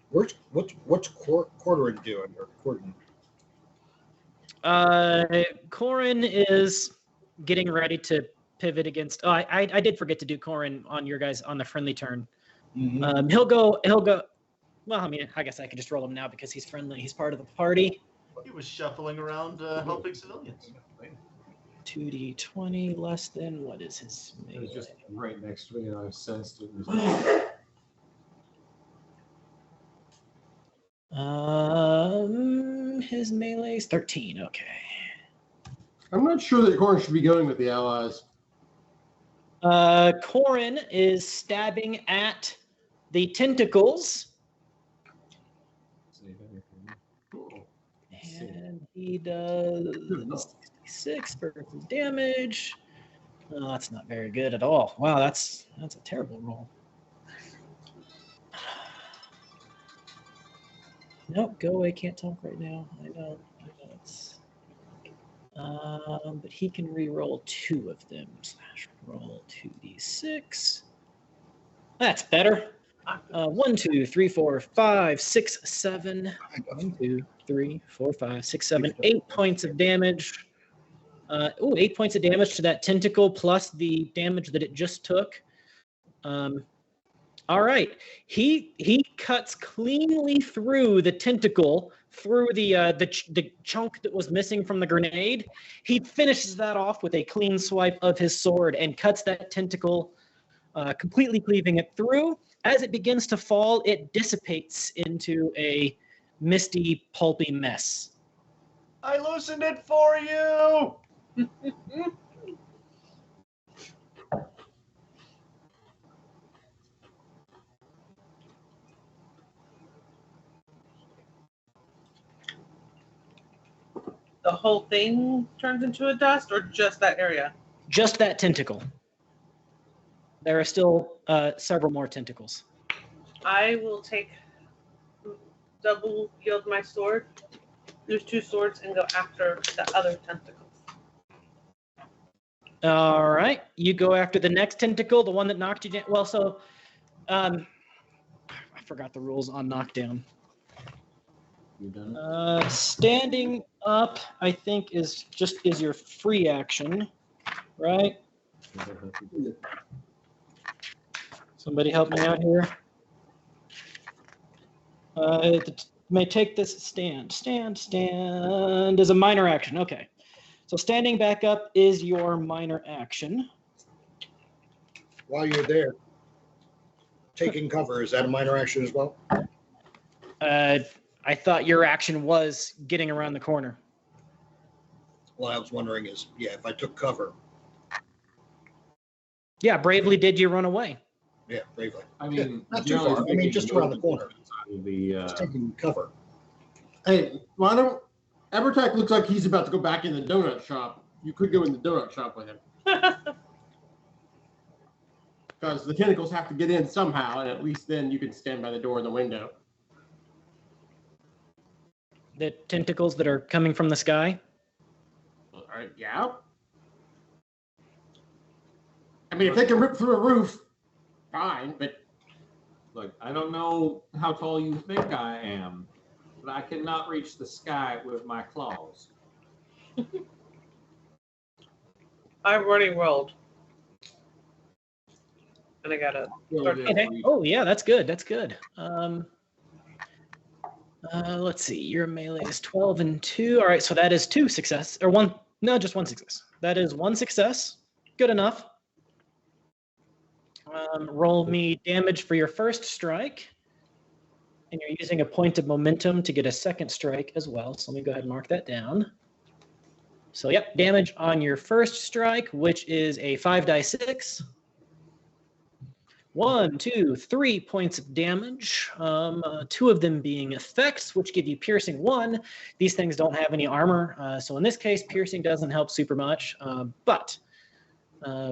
What's Quarterin doing or Quarterin? Corin is getting ready to pivot against. Oh, I did forget to do Corin on your guys on the friendly turn. Mhm. He'll go. Well, I mean, I guess I could just roll him now because he's friendly. He's part of the party. He was shuffling around helping civilians. 2d20 less than what is his It was melee? just right next to me, and I sensed it. His melee is 13. Okay. I'm not sure that Corin should be going with the allies. Corin is stabbing at the tentacles, Cool. and he does 66 versus damage. Oh, that's not very good at all. Wow, that's a terrible roll. Nope, go away. Can't talk right now. I know it's. But he can re-roll 2 of them. Roll 2d6. That's better. 1, 2, 3, 4, 5, 6, 7. 1, 2, 3, 4, 5, 6, 7, 8 points of damage. 8 points of damage to that tentacle plus the damage that it just took. All right, he cuts cleanly through the tentacle, through the chunk that was missing from the grenade. He finishes that off with a clean swipe of his sword and cuts that tentacle, completely cleaving it through. As it begins to fall, it dissipates into a misty, pulpy mess. I loosened it for you. The whole thing turns into a dust, or just that area? Just that tentacle. There are still several more tentacles. I will double yield my sword, use 2 swords, and go after the other tentacles. All right, you go after the next tentacle, the one that knocked you down. Well, so I forgot the rules on knockdown. You done it? Standing up, I think, is your free action, right? Somebody help me out here. May take this stand. Stand is a minor action. Okay. So standing back up is your minor action. While you're there, taking cover, is that a minor action as well? I thought your action was getting around the corner. Well, I was wondering if I took cover. Yeah, bravely did you run away? Yeah, bravely. I mean, Not too far. I mean, just around the corner. Just taking cover. Hey, why don't Ebertech looks like he's about to go back in the donut shop. You could go in the donut shop with him. Because the tentacles have to get in somehow, and at least then you can stand by the door and the window. The tentacles that are coming from the sky? All right, yeah. I mean, if they can rip through a roof, fine, but... Look, I don't know how tall you think I am, but I cannot reach the sky with my claws. I've already rolled. And I got a... Okay. Oh, yeah, that's good. That's good. Let's see. Your melee is 12 and 2. All right, so that is 2 success. Or 1. No, just 1 success. That is 1 success. Good enough. Roll me damage for your first strike. And you're using a point of momentum to get a second strike as well. So let me go ahead and mark that down. So, yep, damage on your first strike, which is a 5d6. 1, 2, 3 points of damage. 2 of them being effects, which give you piercing 1. These things don't have any armor. So in this case, piercing doesn't help super much. But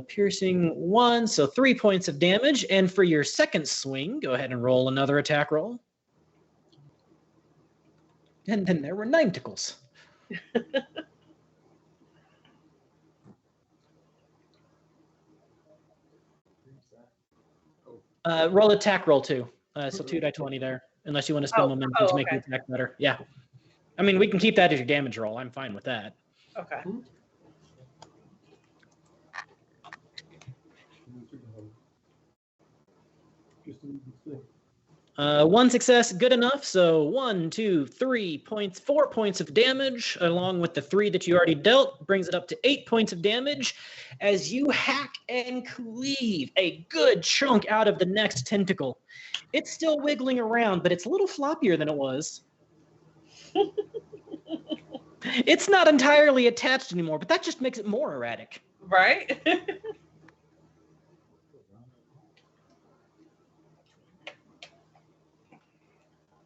piercing 1, so 3 points of damage. And for your second swing, go ahead and roll another attack roll. And then there were 9 tickles. Roll attack roll 2. So 2d20 there, unless you want to spend momentum to make the attack better. Yeah. I mean, we can keep that as your damage roll. I'm fine with that. Okay. One success, good enough. So 1, 2, 3 points, 4 points of damage, along with the 3 that you already dealt, brings it up to 8 points of damage as you hack and cleave a good chunk out of the next tentacle. It's still wiggling around, but it's a little floppier than it was. It's not entirely attached anymore, but that just makes it more erratic. Right?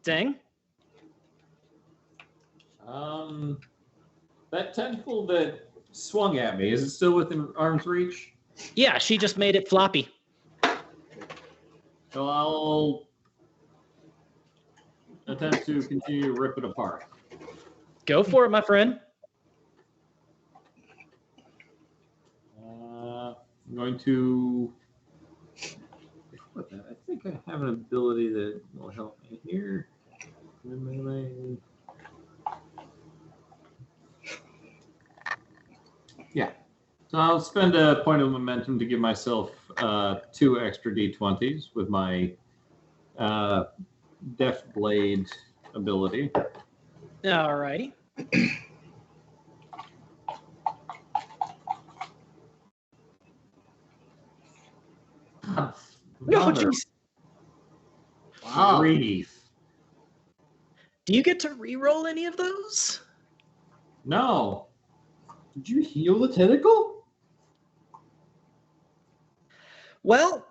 Dang. That tentacle that swung at me, is it still within arm's reach? Yeah, she just made it floppy. So I'll attempt to continue to rip it apart. Go for it, my friend. I'm going to. I think I have an ability that will help me here. Yeah. So I'll spend a point of momentum to give myself 2 extra d20s with my Deft Blade ability. All righty. Oh, jeez. Wow. Grief. Do you get to re-roll any of those? No. Did you heal the tentacle? Well,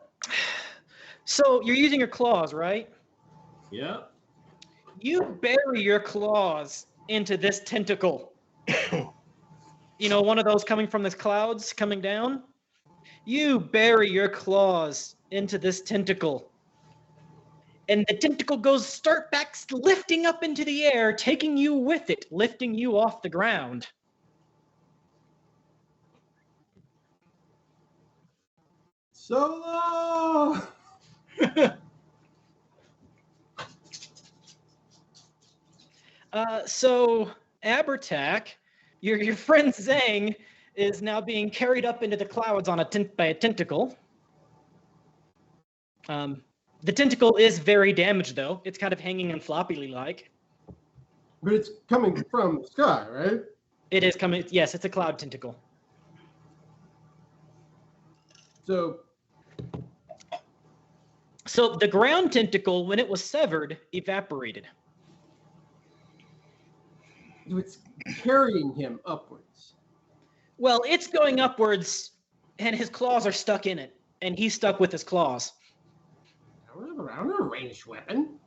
so you're using your claws, right? Yeah. You bury your claws into this tentacle. You know, one of those coming from the clouds coming down? You bury your claws into this tentacle. And the tentacle start back lifting up into the air, taking you with it, lifting you off the ground. Solo! So Abertac, your friend Zhang is now being carried up into the clouds on by a tentacle. The tentacle is very damaged, though. It's kind of hanging and floppily like. But it's coming from the sky, right? It is coming. Yes, it's a cloud tentacle. So the ground tentacle, when it was severed, evaporated. it's carrying him upwards. Well, it's going upwards, and his claws are stuck in it, and he's stuck with his claws. I don't have a ranged weapon.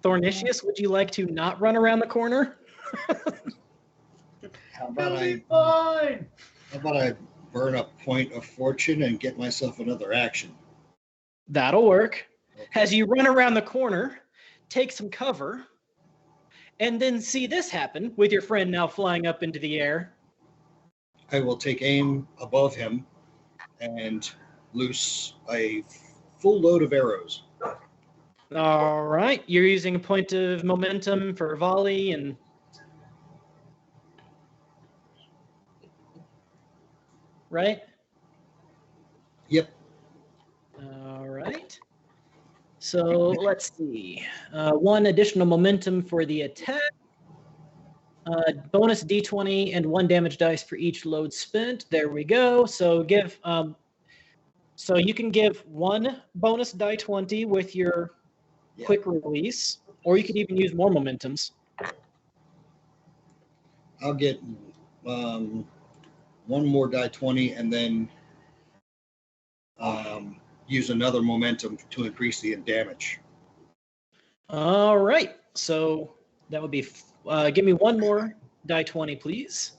Thornicius, would you like to not run around the corner? How about Fine. how about I burn a point of fortune and get myself another action? That'll work. As you run around the corner, take some cover, and then see this happen with your friend now flying up into the air. I will take aim above him and loose a full load of arrows. All right. You're using a point of momentum for volley and... Right? Yep. All right. So let's see. 1 additional momentum for the attack. Bonus d20 and 1 damage dice for each load spent. There we go. So give. So you can give 1 bonus die 20 with your quick release, or you could even use more momentums. I'll get 1 more die 20 and then use another momentum to increase the damage. All right. So that would be. Give me 1 more die 20, please.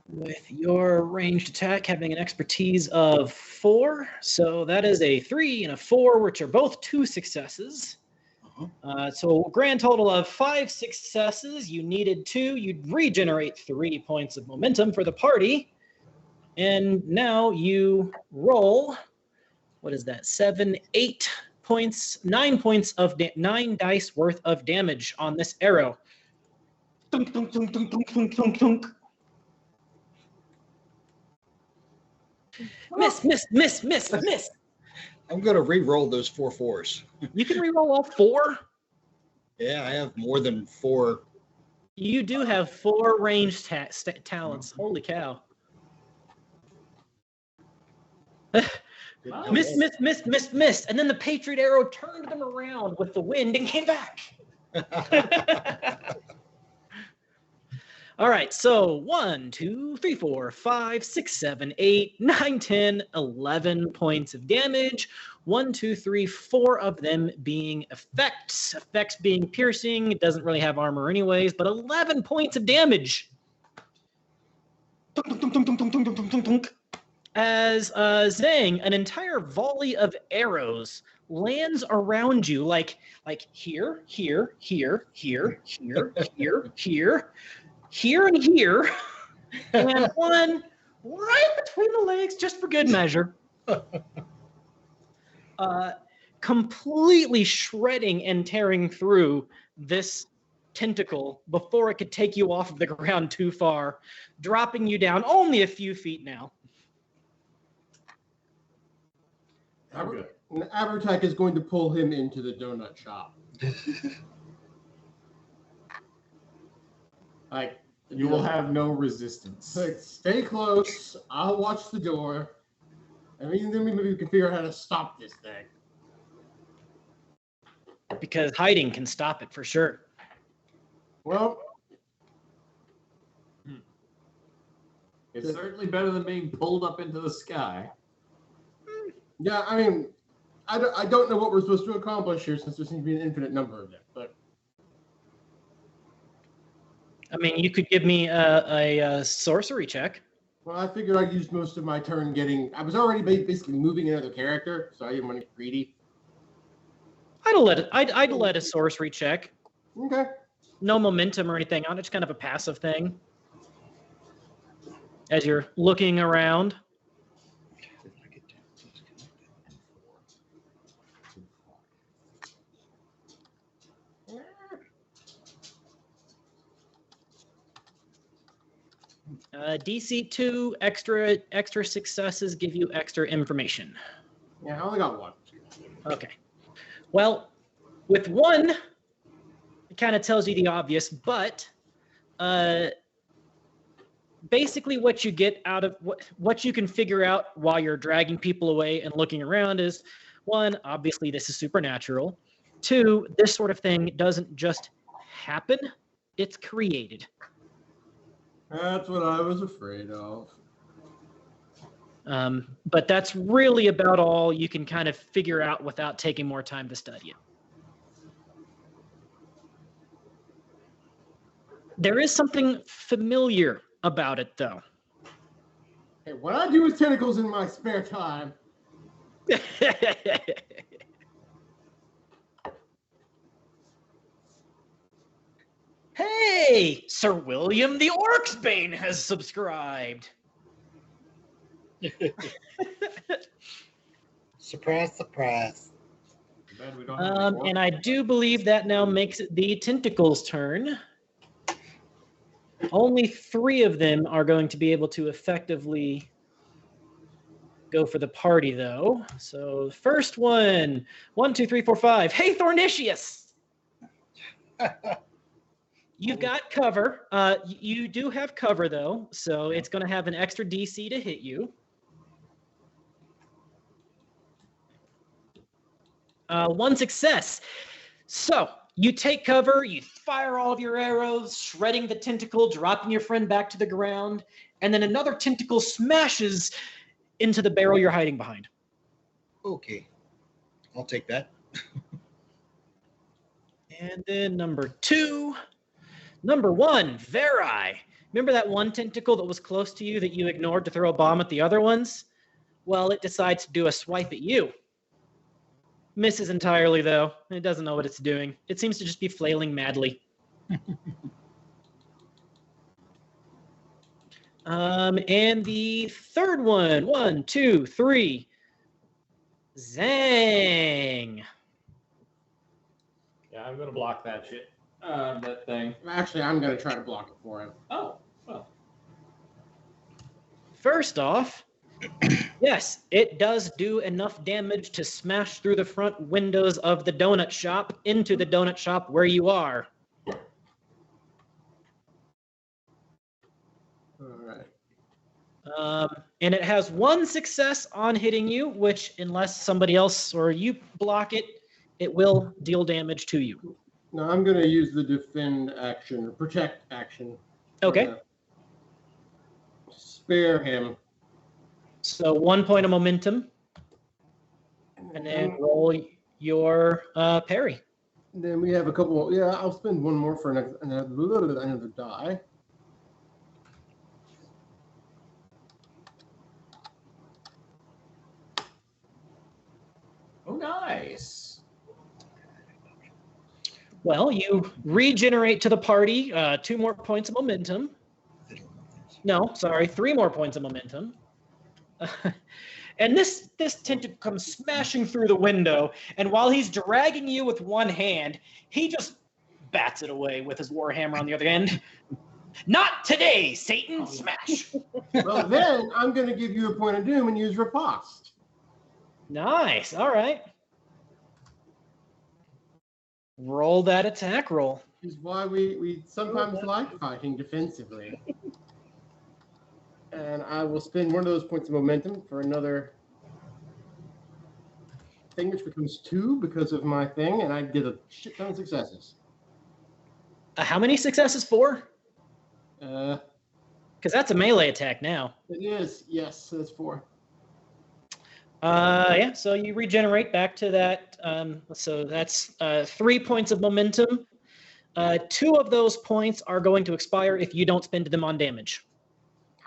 With your ranged attack having an expertise of 4. So that is a 3 and a 4, which are both 2 successes. So grand total of 5 successes. You needed 2. You'd regenerate 3 points of momentum for the party. And now you roll, what is that, 7, 8 9 points of 9 dice worth of damage on this arrow. Thunk, thunk, thunk, thunk, thunk, thunk, thunk, thunk. Miss, miss, miss, miss, miss. I'm going to re-roll those 4 4s. You can reroll all 4. Yeah, I have more than 4. You do have 4 ranged talents. Holy cow. Miss, miss, miss, miss, miss. And then the Patriot arrow turned them around with the wind and came back. All right, so 1, 2, 3, 4, 5, 6, 7, 8, 9, 10, 11 points of damage. 1, 2, 3, 4 of them being effects. Effects being piercing. It doesn't really have armor anyways, but 11 points of damage. As Zhang, an entire volley of arrows lands around you, like here, here, here, here, here, here, here, here, and here, and one right between the legs, just for good measure. Completely shredding and tearing through this tentacle before it could take you off of the ground too far, dropping you down only a few feet now. Abertac is going to pull him into the donut shop. Like, You will have no resistance. like, stay close. I'll watch the door. I mean, then maybe we can figure out how to stop this thing. Because hiding can stop it for sure. Well, It's certainly better than being pulled up into the sky. yeah, I mean, I don't know what we're supposed to accomplish here since there seems to be an infinite number of them. But I mean, you could give me a sorcery check. well, I figured I'd use most of my turn getting. I was already basically moving another character, so I didn't want to get greedy. I'd let a sorcery check. Okay. No momentum or anything on it, just kind of a passive thing. As you're looking around. DC 2 extra successes give you extra information. Yeah, I only got one. Okay. Well, with one, it kind of tells you the obvious, but basically what you get out of what you can figure out while you're dragging people away and looking around is, one, obviously this is supernatural. 2, this sort of thing doesn't just happen, it's created. That's what I was afraid of. But that's really about all you can kind of figure out without taking more time to study it. There is something familiar about it, though. Hey, what I do with tentacles in my spare time. Hey, Sir William the Orcsbane has subscribed. Surprise, surprise. Bad we don't have any And I do believe that now makes it the Tentacles' turn. Only 3 of them are going to be able to effectively go for the party, though. So first one, 1, 2, 3, 4, 5. Hey, Thornicius! You've got cover. You do have cover, though, so it's going to have an extra DC to hit you. One success. So you take cover, you fire all of your arrows, shredding the tentacle, dropping your friend back to the ground, and then another tentacle smashes into the barrel you're hiding behind. Okay. I'll take that. And then number 2. Number 1, Verai. Remember that one tentacle that was close to you that you ignored to throw a bomb at the other ones? Well, it decides to do a swipe at you. Misses entirely, though. It doesn't know what it's doing. It seems to just be flailing madly. And the third one, 1, 2, 3. Zang. I'm gonna block that shit. That thing. Actually, I'm going to try to block it for him. Oh, well. First off, yes, it does do enough damage to smash through the front windows of the donut shop into the donut shop where you are. All right. And it has one success on hitting you, which, unless somebody else or you block it, it will deal damage to you. Now I'm going to use the defend action, or protect action. Okay. to spare him. So 1 point of momentum, and then roll your parry. Then we have a couple. Yeah, I'll spend one more for another die. Oh, nice. Well, you regenerate to the party 2 more points of momentum. No, sorry, 3 more points of momentum. And this tentacle comes smashing through the window, and while he's dragging you with one hand, he just bats it away with his warhammer on the other end. Not today, Satan! Smash! Well, then I'm going to give you a point of doom and use riposte. Nice. All right. Roll that attack roll. Which is why we sometimes like fighting defensively. And I will spend one of those points of momentum for another thing, which becomes 2 because of my thing, and I get a shit ton of successes. How many successes? 4? It Because that's a melee attack now. is, yes, that's 4. Yeah, so you regenerate back to that. So that's 3 points of momentum. 2 of those points are going to expire if you don't spend them on damage.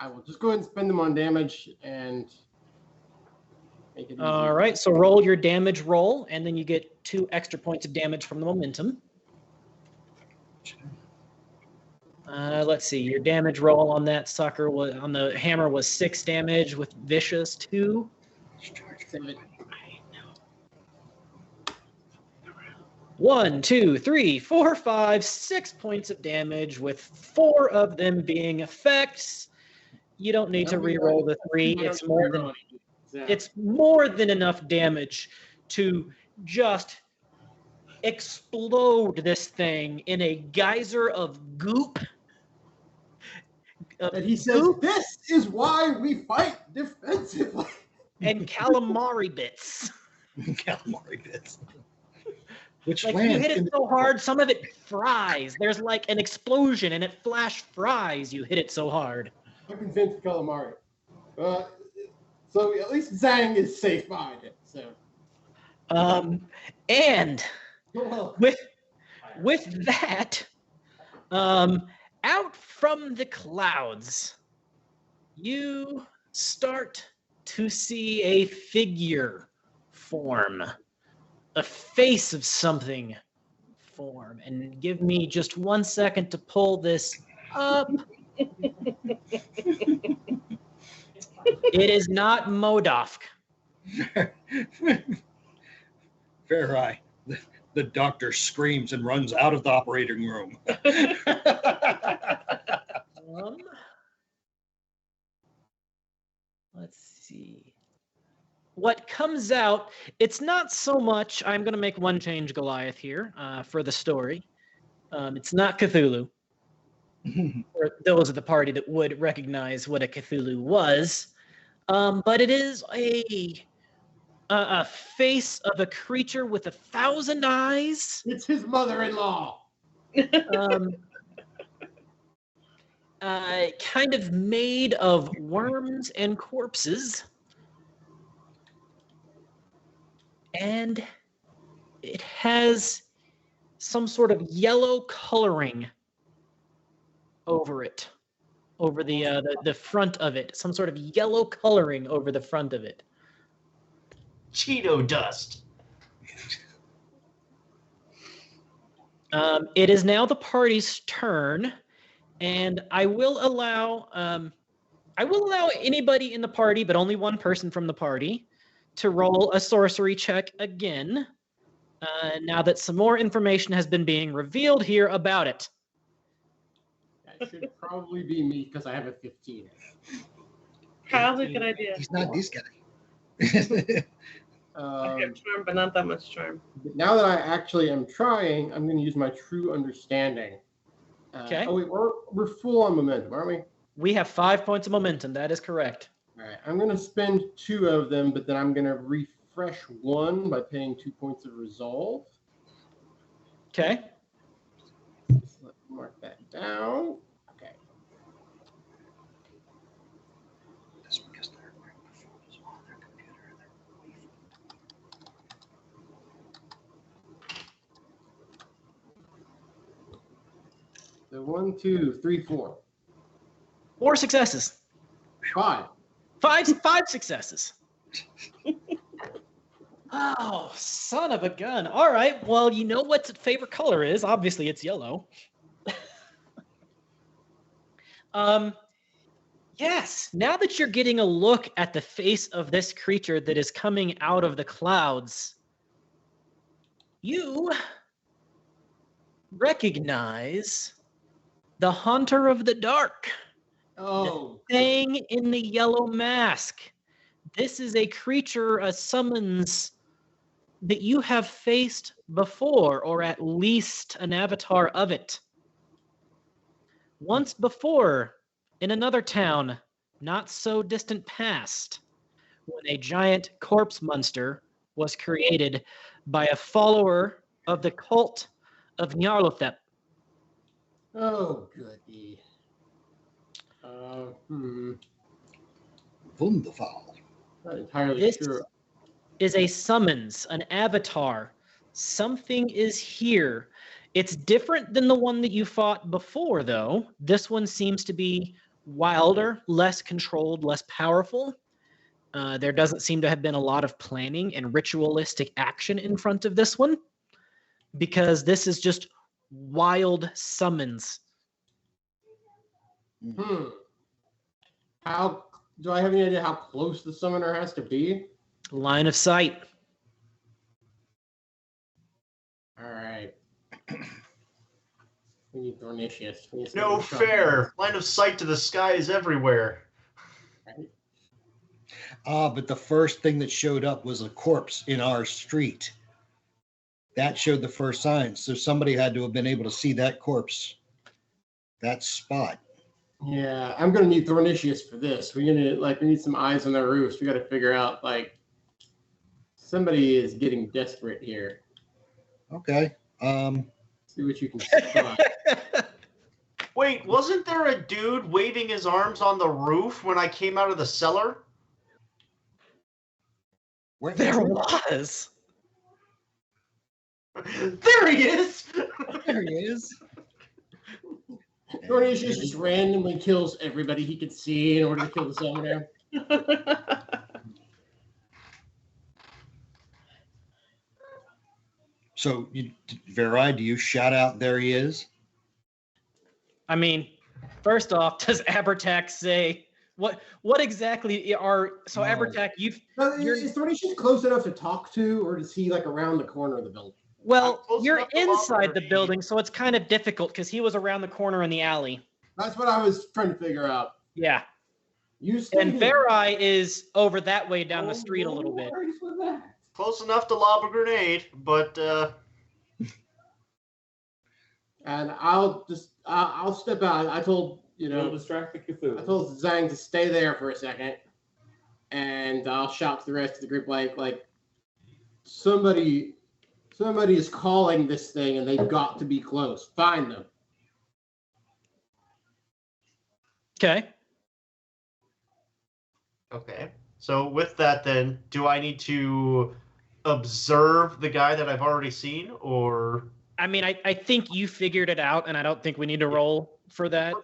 I will just go ahead and spend them on damage and make it easy. All right, so roll your damage roll, and then you get 2 extra points of damage from the momentum. Let's see, your damage roll on that sucker was on the hammer was 6 damage with vicious 2. 7. 1, 2, 3, 4, 5, 6 points of damage, with 4 of them being effects. You don't need to re-roll the 3. It's more than enough damage to just explode this thing in a geyser of goop. And he says, "This is why we fight defensively." And calamari bits. Calamari bits. Which Like, you hit it so hard, some of it fries. There's like an explosion and it flash fries. You hit it so hard. I'm convinced calamari. So at least Zhang is safe behind it. So. And with that, out from the clouds, you start to see a figure form, a face of something form. And give me just 1 second to pull this up. It is not Modofk. Fair eye. The doctor screams and runs out of the operating room. Let's see. What comes out, it's not so much, I'm going to make one change, Goliath, here for the story. It's not Cthulhu. For those of the party that would recognize what a Cthulhu was. But it is a face of a creature with 1,000 eyes. It's his mother-in-law. Kind of made of worms and corpses. And it has some sort of yellow coloring over it, over the front of it. Some sort of yellow coloring over the front of it. Cheeto dust. It is now the party's turn, and I will allow anybody in the party, but only one person from the party, to roll a sorcery check again. now that some more information has been being revealed here about it. That should probably be me because I have a 15. Probably a good idea. He's not this guy. I have charm, but not that much charm. But now that I actually am trying, I'm going to use my true understanding. Okay. Oh, wait, we're full on momentum, aren't we? We have 5 points of momentum. That is correct. All right. I'm going to spend 2 of them, but then I'm going to refresh 1 by paying 2 points of resolve. Okay. Just let me mark that down. Okay. That's because their microphone is on their computer. So 1, 2, 3, 4. 4 successes. 5. Five successes. Oh, son of a gun. All right. Well, you know what its favorite color is. Obviously, it's yellow. Yes. Now that you're getting a look at the face of this creature that is coming out of the clouds, you recognize the Hunter of the Dark. Oh. Thing in the yellow mask. This is a creature, a summons that you have faced before, or at least an avatar of it. Once before, in another town, not so distant past, when a giant corpse monster was created by a follower of the cult of Nyarlathotep. Oh, goody. Wunderful. Not entirely This sure. is a summons, an avatar. Something is here. It's different than the one that you fought before, though. This one seems to be wilder, less controlled, less powerful. There doesn't seem to have been a lot of planning and ritualistic action in front of this one, because this is just wild summons. How do I have any idea how close the summoner has to be? Line of sight. All right. We need Thornicius. We need No somebody to fair. Line of sight to the sky is everywhere. But the first thing that showed up was a corpse in our street. That showed the first sign. So somebody had to have been able to see that corpse, that spot. Yeah, I'm gonna need Thornicius for this. We need some eyes on the roofs. We got to figure out somebody is getting desperate here. Okay. See what you can spot. Wait, wasn't there a dude waving his arms on the roof when I came out of the cellar? Where There was. There he is! There he is. Thornicius just randomly kills everybody he could see in order to kill the summoner. So, Verai, do you shout out, there he is? I mean, first off, does Abertac say what exactly are so No. Abertac? Is Thornicius close enough to talk to, or is he around the corner of the building? Well, close you're enough to inside the Robert. building, so it's kind of difficult because he was around the corner in the alley. That's what I was trying to figure out. Yeah, You stay and here. Verai is over that way down the street a little bit. Close enough to lob a grenade, but And I'll step out. I told distract the Cthulhu. I told Zhang to stay there for a second, and I'll shout to the rest of the group like somebody is calling this thing, and they've got to be close. Find them. Okay. okay. So with that then, do I need to observe the guy that I've already seen, or I mean, I think you figured it out, and I don't think we need to roll for that.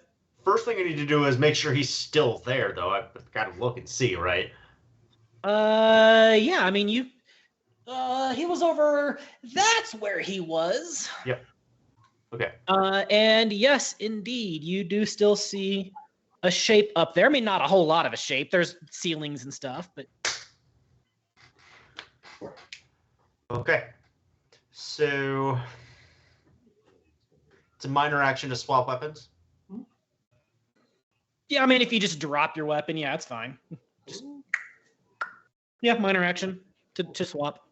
first thing I need to do is make sure he's still there, though. I've got to look and see, right? Yeah. I mean, he was over. That's where he was. Yep. Okay. And yes, indeed, you do still see a shape up there. I mean, not a whole lot of a shape. There's ceilings and stuff, but Okay. So it's a minor action to swap weapons. Yeah, I mean, if you just drop your weapon, yeah, it's fine. Yeah, minor action to swap.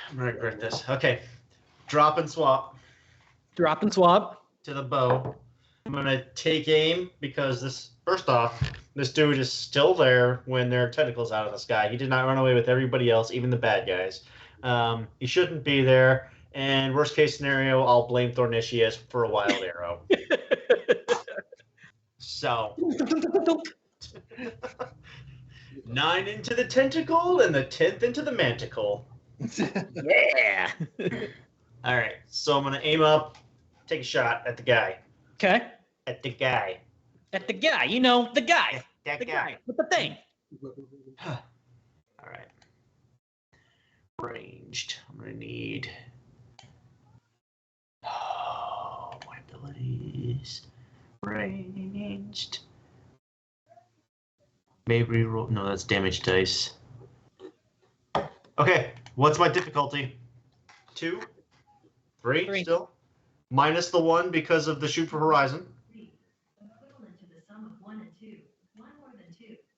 I'm gonna regret this. Okay, drop and swap Drop and swap. to the bow. I'm gonna take aim because first off, this dude is still there when there are tentacles out of the sky. He did not run away with everybody else, even the bad guys. He shouldn't be there. And worst case scenario, I'll blame Thornicius for a wild arrow. So 9 into the tentacle and the 10th into the manticle. Yeah. All right, so I'm gonna aim up, take a shot at the guy. Okay. At the guy. At the guy, you know, the guy. That The guy. guy with the thing. All right. Ranged. I'm gonna need. Oh, my abilities. Ranged. Maybe roll. No, that's damage dice. Okay, what's my difficulty? 2? 3 3. still? Minus the 1 because of the shoot for horizon.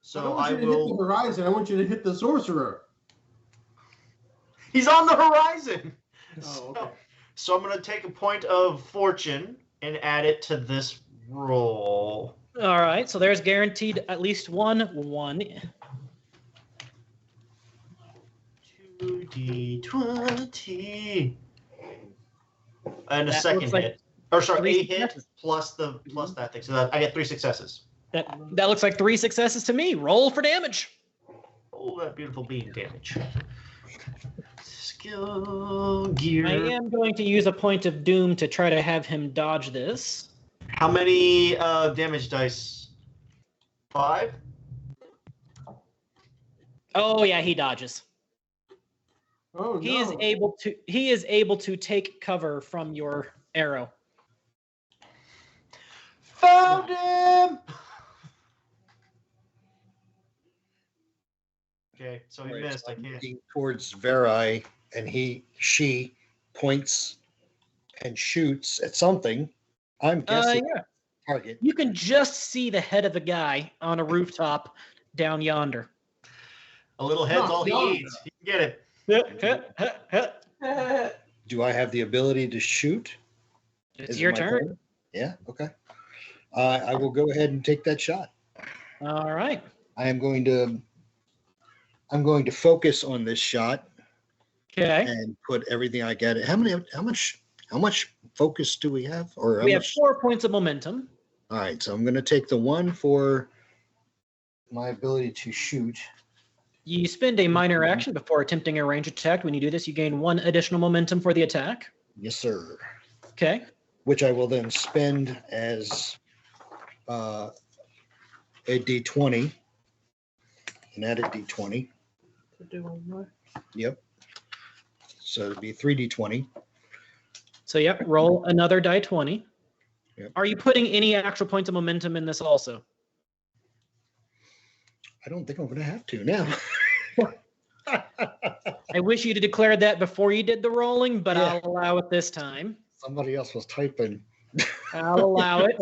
So I I don't want you to hit the will. horizon. I want you to hit the sorcerer. He's on the horizon. Oh, okay. So I'm going to take a point of fortune and add it to this roll. All right, so there's guaranteed at least 1. 2d20. And a That second looks like hit. Or sorry, 3 a hit successes. plus that thing. So that I get 3 successes. That looks like 3 successes to me. Roll for damage. Oh, that beautiful beam damage. Skill gear. I am going to use a point of doom to try to have him dodge this. How many damage dice? 5? Oh yeah, he dodges. Oh, He is no. able to take cover from your arrow. Found him! Okay, so he Right, missed. so I I'm can't. looking towards Verai, and she points and shoots at something. I'm guessing Yeah. target. You can just see the head of a guy on a rooftop down yonder. A little head's Oh, all he no. needs. He can get it. Do I have the ability to shoot? It's Is it your my turn. Yeah. Okay. I will go ahead and take that shot. All right. I'm going to focus on this shot Okay. and put everything I got. How much focus do we have? Or how We have much? 4 points of momentum. All right, so I'm going to take the 1 for my ability to shoot. You spend a minor action before attempting a range attack. When you do this, you gain 1 additional momentum for the attack. Yes, sir. Okay. Which I will then spend as a D20, an added D20. Yep. So it'd be 3D20. So yep, roll another die 20. Yep. Are you putting any actual points of momentum in this also? I don't think I'm going to have to now. I wish you'd declared that before you did the rolling, but Yeah. I'll allow it this time. Somebody else was typing. I'll allow it.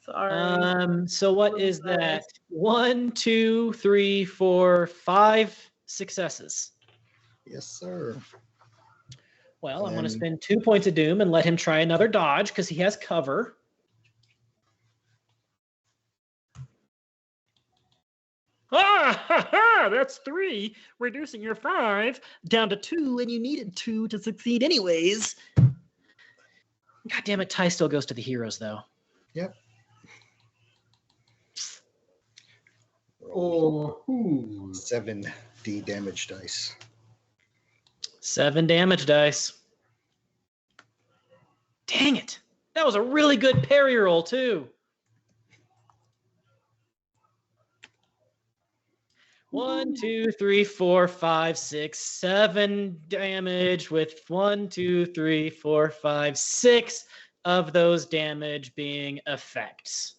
Sorry. So what is that? 1, 2, 3, 4, 5 successes. Yes, sir. Well, I'm going to And- spend 2 points of doom and let him try another dodge because he has cover. That's 3, reducing your 5 down to 2, and you needed 2 to succeed anyways. God damn it, tie still goes to the heroes though. Oh, ooh. 7D damage dice. 7 damage dice. Dang it. That was a really good parry roll too. 1, 2, 3, 4, 5, 6, 7 damage with 1, 2, 3, 4, 5, 6 of those damage being effects.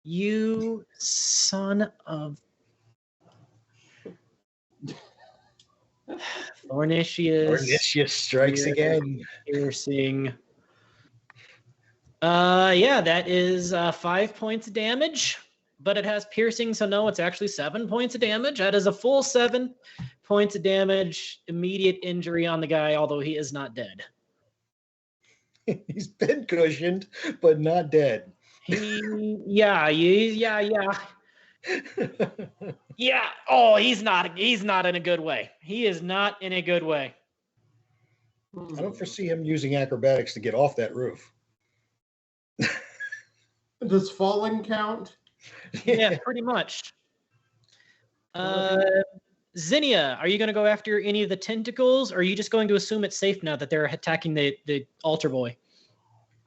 You son of... Thornicious strikes again. piercing. Yeah, that is 5 points of damage, but it has piercing, so no, it's actually 7 points of damage. That is a full 7 points of damage, immediate injury on the guy, although he is not dead. He's been cushioned, but not dead. Yeah. Oh, he's not in a good way. He is not in a good way. I don't foresee him using acrobatics to get off that roof. Does falling count? Yeah, pretty much. Zinnia, are you going to go after any of the tentacles, or are you just going to assume it's safe now that they're attacking the altar boy?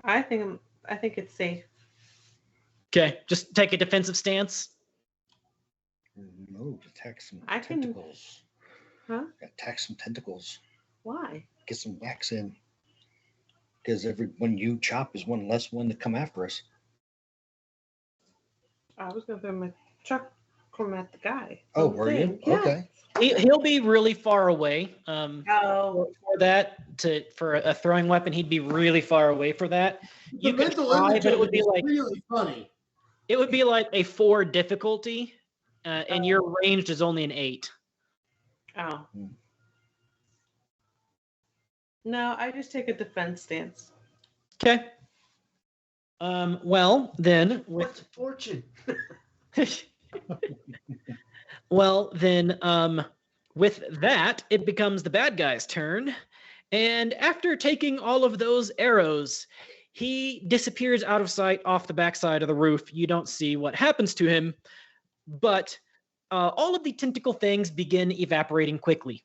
I think it's safe. Okay, just take a defensive stance. No, attack some I can- tentacles. Huh? Attack some tentacles. Why? Get some whacks in. Because when you chop is one less one to come after us. I was going to throw my chuck at the guy. Oh, were you? Yeah. Okay. He'll be really far away. Oh, For a throwing weapon, he'd be really far away for that. You The could mental try, image but it of would be is like really funny. it would be like a 4 difficulty, and your ranged is only an 8. oh. Hmm. No, I just take a defense stance. Okay. Well then, What's fortune? well then, with that, it becomes the bad guy's turn, and after taking all of those arrows, he disappears out of sight off the backside of the roof. You don't see what happens to him, but all of the tentacle things begin evaporating quickly.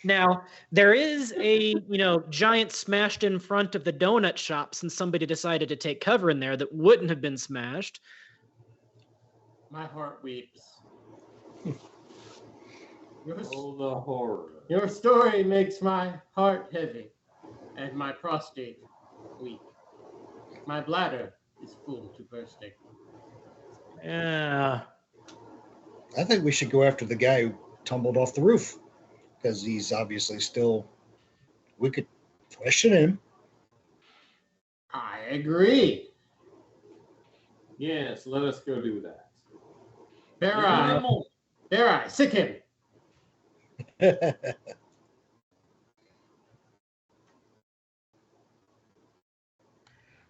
Now, there is a, giant smashed in front of the donut shop since somebody decided to take cover in there that wouldn't have been smashed. My heart weeps. Oh, the horror. Your story makes my heart heavy and my prostate weak. My bladder is full to bursting. Yeah. I think we should go after the guy who tumbled off the roof. Because he's obviously still. We could question him. I agree. Yes, let us go do that. Bear sick him.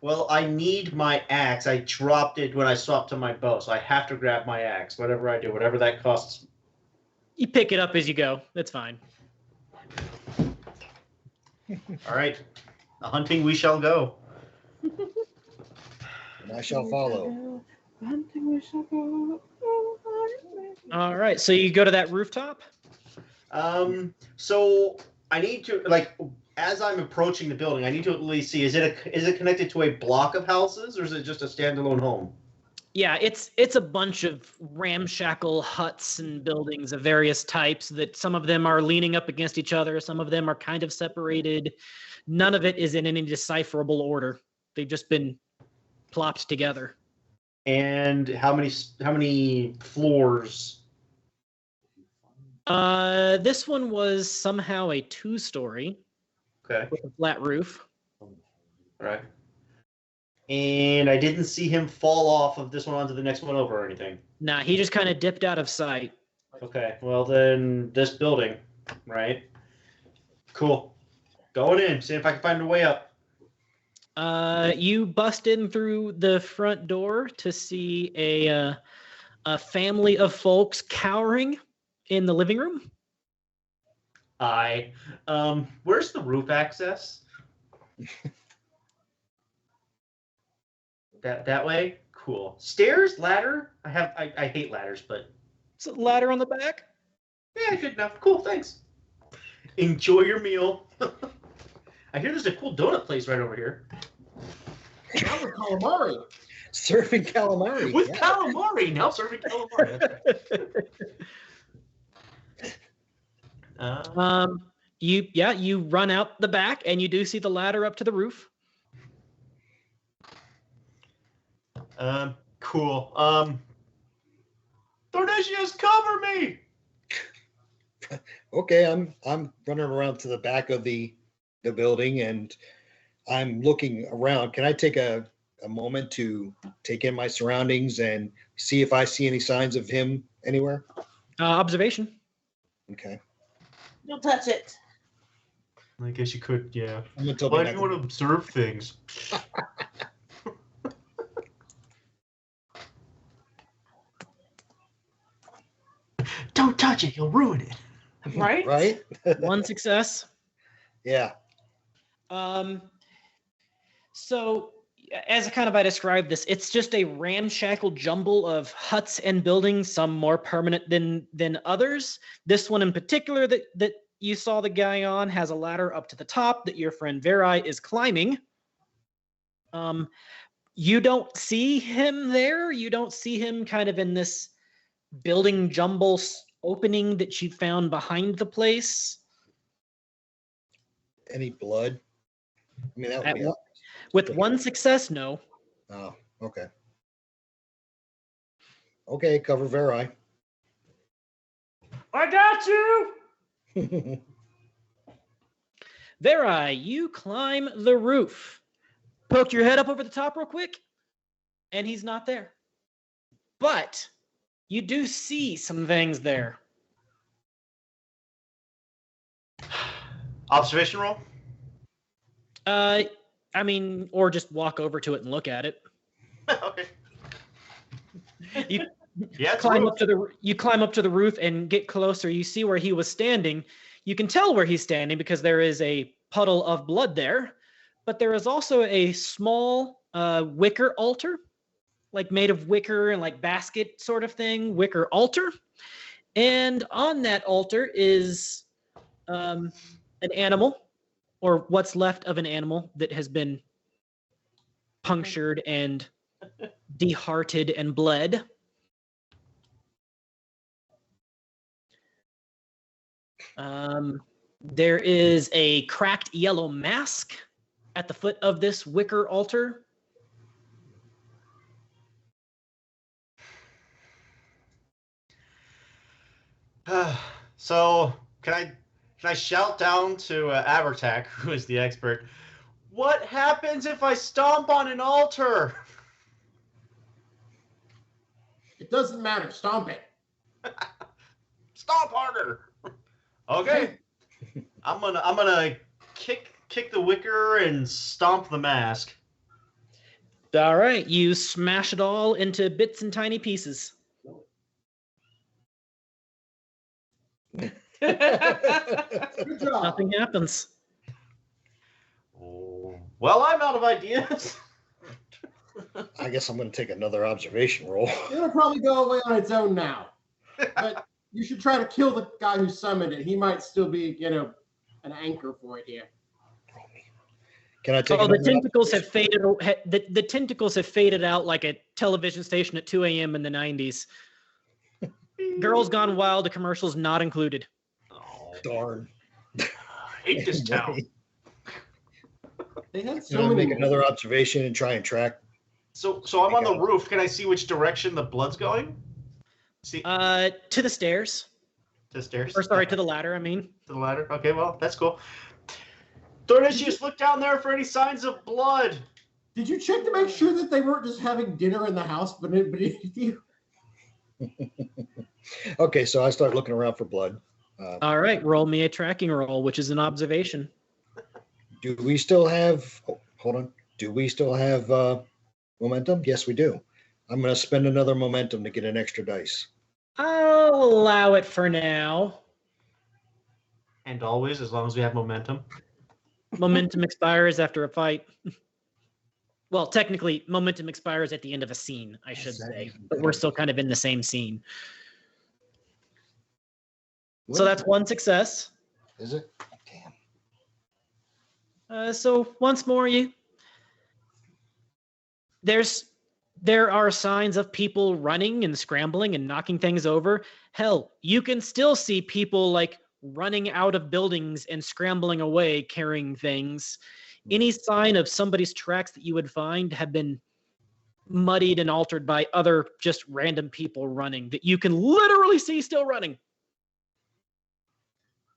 Well, I need my axe. I dropped it when I swapped to my bow, so I have to grab my axe. Whatever I do, whatever that costs. You pick it up as you go. That's fine. All right, a hunting we shall go. And I shall follow. All right, so you go to that rooftop? So I need to, as I'm approaching the building, I need to at least see, is it connected to a block of houses, or is it just a standalone home? Yeah, it's a bunch of ramshackle huts and buildings of various types that some of them are leaning up against each other, some of them are kind of separated. None of it is in any decipherable order. They've just been plopped together. And how many floors? This one was somehow a 2-story Okay. with a flat roof. Right. And I didn't see him fall off of this one onto the next one over or anything. Nah, he just kind of dipped out of sight. Okay, well then this building, right? Cool. Going in, see if I can find a way up. You bust in through the front door to see a family of folks cowering in the living room. Where's the roof access? That way? Cool. Stairs? Ladder? I hate ladders, but It's a ladder on the back. yeah, good enough. Cool, thanks. Enjoy your meal. I hear there's a cool donut place right over here. Now with calamari. Serving calamari. With yeah. calamari. Now serving calamari. That's right. You run out the back and you do see the ladder up to the roof. Cool. Dornicius, cover me! Okay, I'm running around to the back of the building and I'm looking around. Can I take a moment to take in my surroundings and see if I see any signs of him anywhere? Observation. Okay. Don't touch it. I guess you could, yeah. I'm gonna tell Why me do you want to observe things? Don't touch it, you'll ruin it. Right? right? One success. Yeah. So, as I described this, it's just a ramshackle jumble of huts and buildings, some more permanent than others. This one in particular that you saw the guy on has a ladder up to the top that your friend Verai is climbing. You don't see him there. You don't see him kind of in this building jumble opening that you found behind the place. Any blood? I mean, that would be With one success, no. Oh, okay. Okay, cover Verai. I got you! Verai, you climb the roof. Poke your head up over the top real quick, and he's not there. But you do see some things there. Observation roll? Or just walk over to it and look at it. Okay. You Yeah, it's climb roof. up to the roof and get closer. You see where he was standing. You can tell where he's standing because there is a puddle of blood there, but there is also a small wicker altar, like made of wicker and like basket sort of thing, wicker altar. And on that altar is an animal, or what's left of an animal that has been punctured and dehearted and bled. There is a cracked yellow mask at the foot of this wicker altar. So, can I shout down to Abertac, who is the expert? What happens if I stomp on an altar? It doesn't matter. Stomp it. Stomp harder. Okay. I'm gonna kick the wicker and stomp the mask. All right, you smash it all into bits and tiny pieces. Good job. Nothing happens. Oh, well, I'm out of ideas. I guess I'm going to take another observation roll. It'll probably go away on its own now. But you should try to kill the guy who summoned it. He might still be, an anchor for it here. Can I take Oh, the another tentacles have observation? faded. The tentacles have faded out like a television station at 2 a.m. in the 90s. Girls Gone Wild, the commercials not included. Oh, Darn. I hate this town. They had Can so I many. make another observation and try and track? So I'm on the roof. Can I see which direction the blood's going? See To the stairs. to the stairs. Or sorry, to the ladder, I mean. To the ladder. Okay, well, that's cool. Dornicius, look down there for any signs of blood. Did you check to make sure that they weren't just having dinner in the house beneath you? Okay, so I start looking around for blood. All right, roll me a tracking roll, which is an observation. Do we still have? Oh, hold on. Do we still have momentum? Yes, we do. I'm going to spend another momentum to get an extra dice. I'll allow it for now. And always, as long as we have momentum. Momentum expires after a fight. Well, technically, momentum expires at the end of a scene, I should say. But we're still kind of in the same scene. So that's one success. Is it? Damn. So once more, there are signs of people running and scrambling and knocking things over. Hell, you can still see people like running out of buildings and scrambling away carrying things. Any sign of somebody's tracks that you would find have been muddied and altered by other just random people running that you can literally see still running.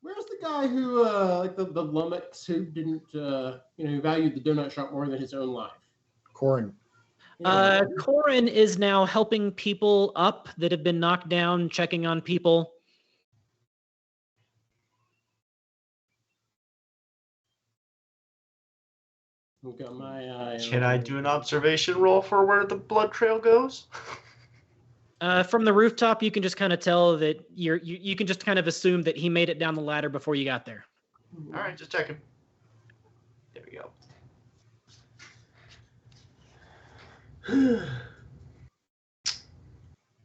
Where's the guy who, like the lummox who didn't, who valued the donut shop more than his own life? Corin. Yeah. Corin is now helping people up that have been knocked down, checking on people. I've got my eye. Can I do an observation roll for where the blood trail goes? From the rooftop, you can just kind of tell that you can just kind of assume that he made it down the ladder before you got there. All right, just checking. There we go.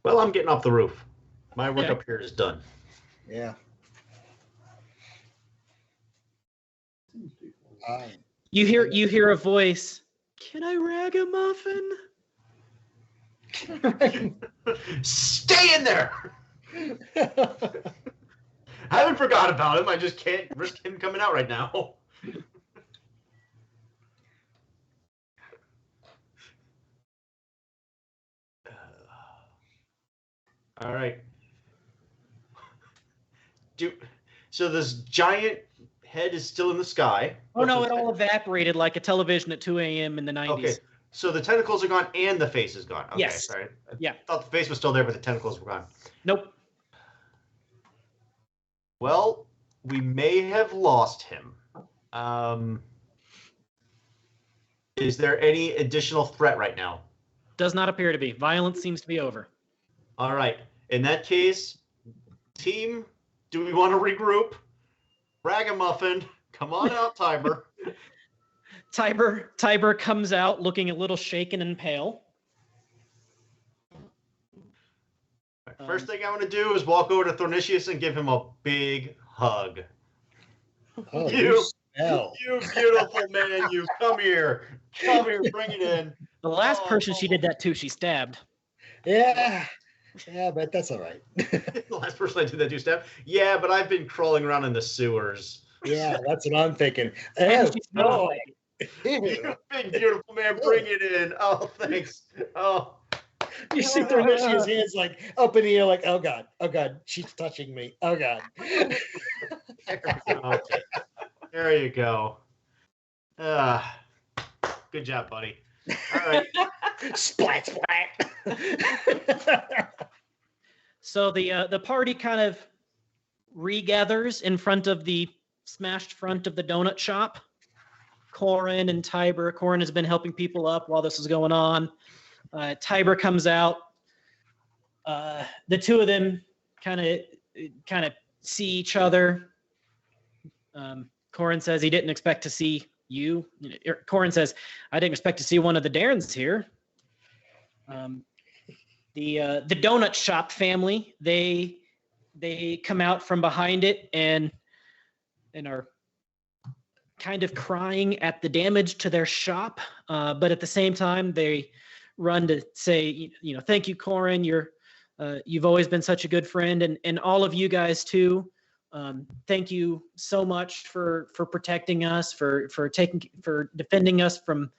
Well, I'm getting off the roof. My work Okay. up here is done. Yeah. You hear a voice. Can I rag a muffin? Stay in there! I haven't forgot about him. I just can't risk him coming out right now. All right. So this giant head is still in the sky. Oh no, it all evaporated like a television at 2 a.m. in the 90s. Okay. So the tentacles are gone and the face is gone. Okay, Yes. sorry. Yeah. I thought the face was still there, but the tentacles were gone. Nope. Well, we may have lost him. Is there any additional threat right now? Does not appear to be. Violence seems to be over. All right. In that case, team, do we want to regroup? Ragamuffin, come on out, Tiber. Tiber comes out looking a little shaken and pale. First thing I want to do is walk over to Thornicius and give him a big hug. Oh, You smell. You beautiful man, you come here. Come here, bring it in. The last person she did that to, she stabbed. Yeah. Yeah, but that's all right. The last person I did that to step. Yeah, but I've been crawling around in the sewers. Yeah, that's what I'm thinking. And Oh, she smells no. like it. You big beautiful man, bring it in. Oh, thanks. Oh. You see Thornicius' hands like up in the air, like, oh God, she's touching me. Oh God. Okay. There you go. Good job, buddy. All right. Splat, splat. So the party kind of regathers in front of the smashed front of the donut shop. Corin and Tiber. Corin has been helping people up while this is going on. Tiber comes out. The two of them kind of see each other. Corin says he didn't expect to see you. Corin says, I didn't expect to see one of the Darrens here. The donut shop family, they come out from behind it and are kind of crying at the damage to their shop, but at the same time they run to say, thank you, Corin. You've always been such a good friend, and all of you guys too. Thank you so much for protecting us, for defending us from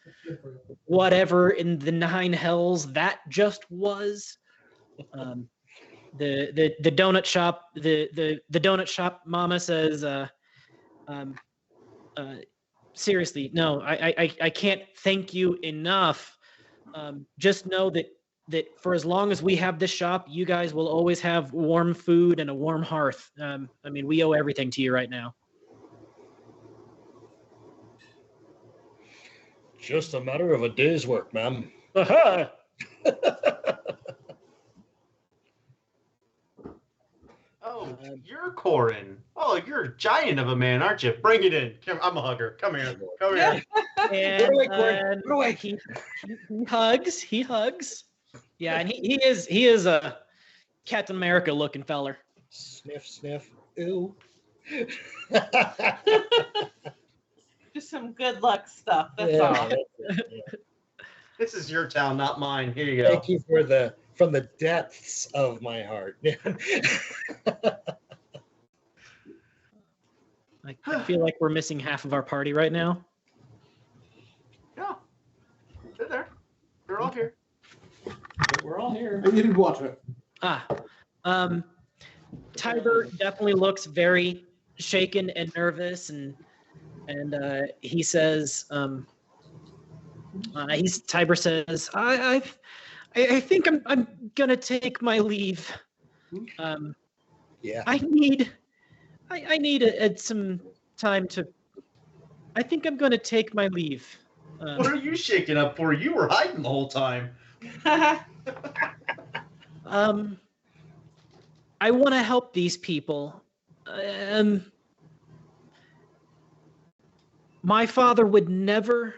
whatever in the nine hells that just was. The donut shop, the donut shop mama says, seriously, no, I can't thank you enough. Just know that for as long as we have this shop, you guys will always have warm food and a warm hearth. We owe everything to you right now. Just a matter of a day's work, ma'am. Oh, you're Corin. Oh, you're a giant of a man, aren't you? Bring it in. Come, I'm a hugger. Come here. Come here. And he hugs. Yeah, and he is a Captain America looking feller. Sniff, sniff. Ooh. Just some good luck stuff. That's Yeah, all. that's it, yeah. This is your town, not mine. Here you go. Thank you from the depths of my heart. I feel like we're missing half of our party right now. Yeah. They're there. They're all here. We're all here. I needed water. Tiber definitely looks very shaken and nervous, and he says, Tiber says, I think I'm gonna take my leave. Yeah. I need some time to. I think I'm gonna take my leave. What are you shaking up for? You were hiding the whole time. I want to help these people. My father would never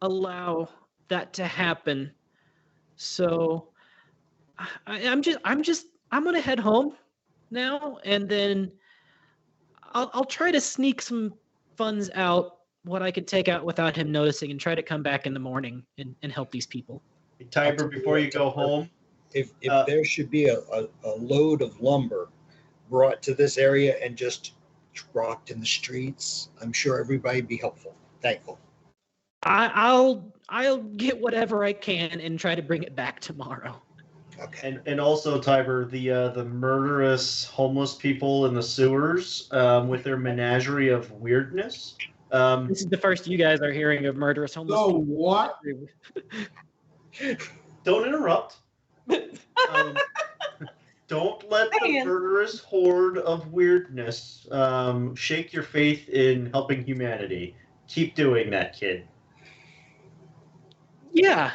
allow that to happen. So I'm gonna head home now, and then I'll try to sneak some funds out, what I could take out without him noticing, and try to come back in the morning and help these people. Hey, Tiber, before you go home, If there should be a load of lumber brought to this area and just dropped in the streets, I'm sure everybody'd be thankful. I'll get whatever I can and try to bring it back tomorrow. Okay. and also Tiber, the murderous homeless people in the sewers with their menagerie of weirdness. This is the first you guys are hearing of murderous homeless So people. what? Don't interrupt. Don't let the Man. murderous horde of weirdness shake your faith in helping humanity. Keep doing that, kid. Yeah.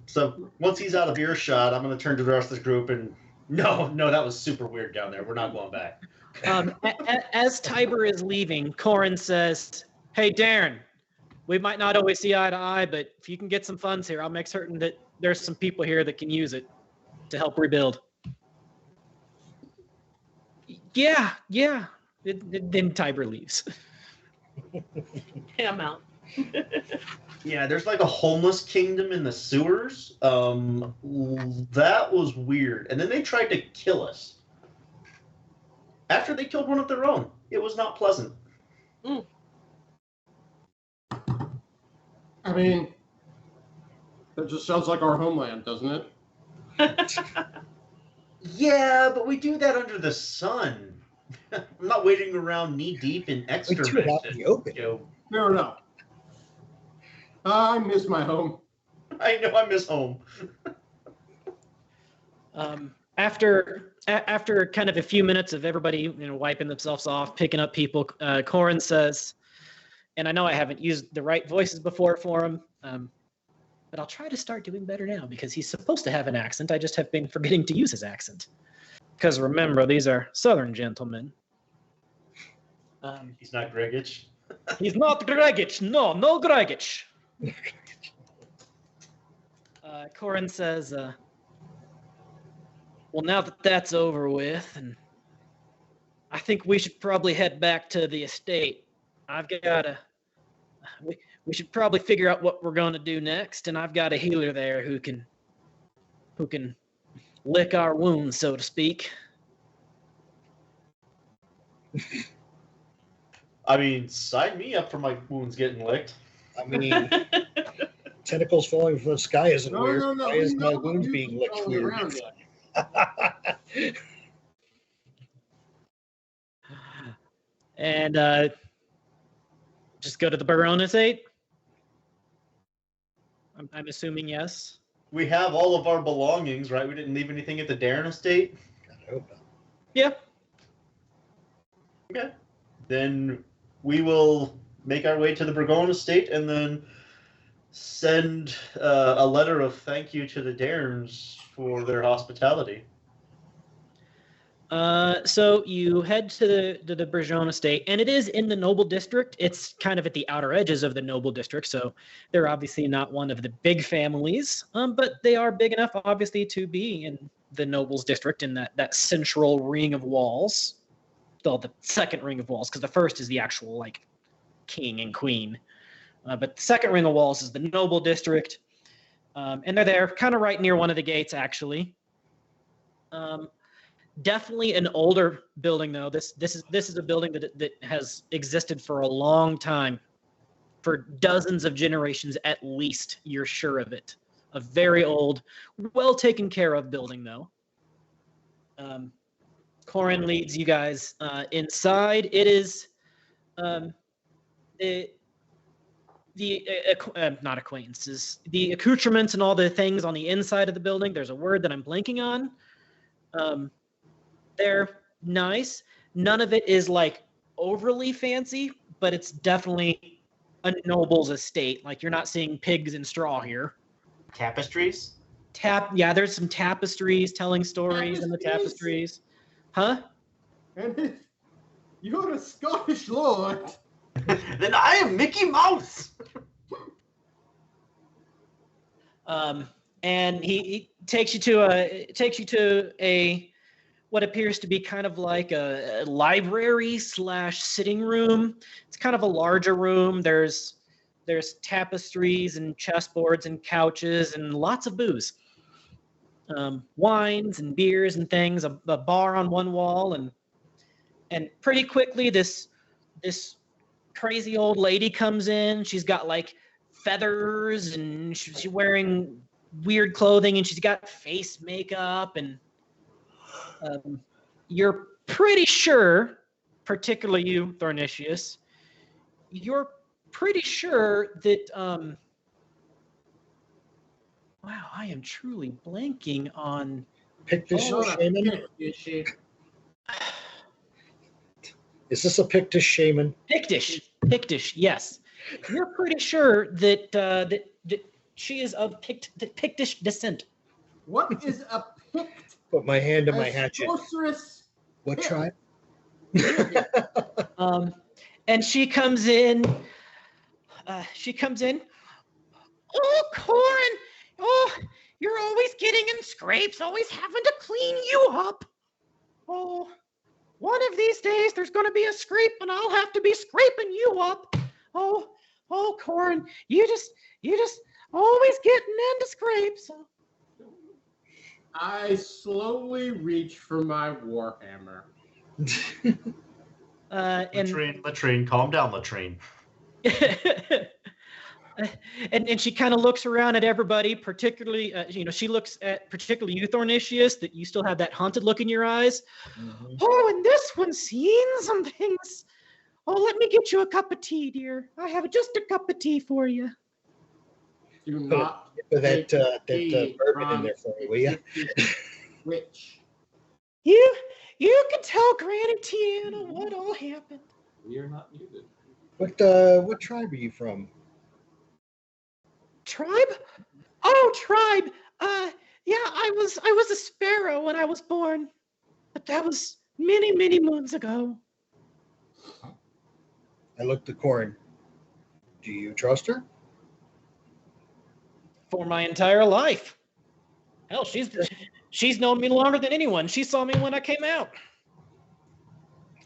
So once he's out of earshot, I'm going to turn to the rest of the group and no, that was super weird down there. We're not going back. As Tiber is leaving, Corin says, "Hey, Darren, we might not always see eye to eye, but if you can get some funds here, I'll make certain that there's some people here that can use it to help rebuild." Yeah. Then Tiber leaves. I'm out. Yeah, there's like a homeless kingdom in the sewers. That was weird. And then they tried to kill us. After they killed one of their own. It was not pleasant. I mean, that just sounds like our homeland, doesn't it? Yeah, but we do that under the sun. I'm not waiting around knee deep in We excrement. do it out in the open. Fair enough. I miss my home. I know I miss home. After kind of a few minutes of everybody wiping themselves off, picking up people, Corin says, and I know I haven't used the right voices before for him, but I'll try to start doing better now because he's supposed to have an accent. I just have been forgetting to use his accent. Because remember, these are Southern gentlemen. He's not Gregich. He's not Gregich. No Gregich. Corin says, well, now that that's over with, and I think we should probably head back to the estate. We should probably figure out what we're going to do next, and I've got a healer there who can lick our wounds, so to speak. I mean, sign me up for my wounds getting licked. I mean, tentacles falling from the sky isn't No, weird. no, no. Why we is know my what wounds you being keep licked going weird? around yet. And just go to the Barone estate? I'm assuming yes. We have all of our belongings, right? We didn't leave anything at the Darren estate. I hope not. Yeah. Okay. Then we will make our way to the Burgon estate and then send a letter of thank you to the Darrens for their hospitality. So you head to the Bourgeon estate, and it is in the noble district. It's kind of at the outer edges of the noble district, so they're obviously not one of the big families, but they are big enough, obviously, to be in the nobles district in that central ring of walls. Well, the second ring of walls, because the first is the actual king and queen, but the second ring of walls is the noble district, and they're there, kind of right near one of the gates, actually. Definitely an older building, though. This is a building that has existed for a long time. for dozens of generations at least. You're sure of it. A very old, well taken care of building, though. Corin leads you guys inside. It is not acquaintances, the accoutrements and all the things on the inside of the building. There's a word that I'm blanking on. They're nice. None of it is like overly fancy, but it's definitely a noble's estate. Like you're not seeing pigs in straw here. Tapestries? Yeah, there's some tapestries telling stories in the tapestries. Huh? And if you're a Scottish lord, Then I am Mickey Mouse. And he takes you to a what appears to be kind of like a library / sitting room. It's kind of a larger room. There's tapestries and chessboards and couches and lots of booze. Wines and beers and things, a bar on one wall, and pretty quickly this crazy old lady comes in. She's got like feathers and she's wearing weird clothing and she's got face makeup and you're pretty sure, particularly you, Thornicius, you're pretty sure that wow, I am truly blanking on Pictish you're a shaman? Pictish. Is this a Pictish shaman? Pictish, yes. You're pretty sure that that she is of Pictish descent. What is a Pict? Put my hand in my A hatchet. sorceress. What tribe? And she comes in. Oh, Corin! Oh, you're always getting in scrapes, always having to clean you up. Oh, one of these days there's going to be a scrape and I'll have to be scraping you up. Oh, Corin, you just always getting into scrapes. I slowly reach for my warhammer. Latrine, calm down, Latrine. And she kind of looks around at everybody, particularly, she looks at particularly you, Thornicius, that you still have that haunted look in your eyes. Mm-hmm. Oh, and this one's seen some things. Oh, let me get you a cup of tea, dear. I have just a cup of tea for you. Do not put that bourbon in there for me, will you? Which? You can tell Granny Tiana what all happened. We are not muted. What tribe are you from? Tribe? Oh, tribe. Yeah, I was a sparrow when I was born, but that was many, many moons ago. I looked at Corin. Do you trust her? For my entire life. Hell, she's known me longer than anyone. She saw me when I came out.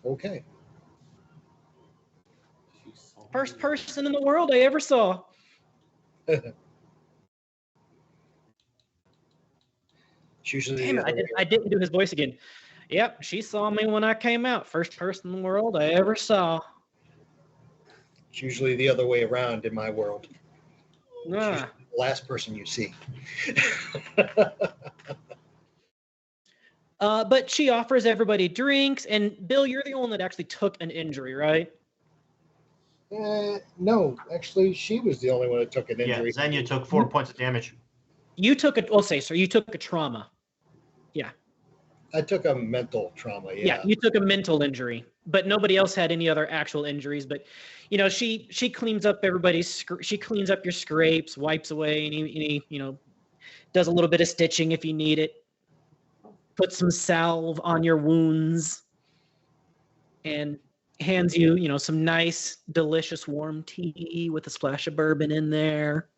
Okay. First person in the world I ever saw. Usually Damn it, I didn't do his voice again. Yep, she saw me when I came out. First person in the world I ever saw. It's usually the other way around in my world. Ah. The last person you see. But she offers everybody drinks, and Bill, you're the one that actually took an injury, right? No, actually, she was the only one that took an injury. Yeah, Xenia took 4 points of damage. You took you took a trauma. Yeah. I took a mental trauma, yeah. Yeah, you took a mental injury, but nobody else had any other actual injuries. But, she cleans up she cleans up your scrapes, wipes away any does a little bit of stitching if you need it. Put some salve on your wounds and hands you, some nice, delicious warm tea with a splash of bourbon in there.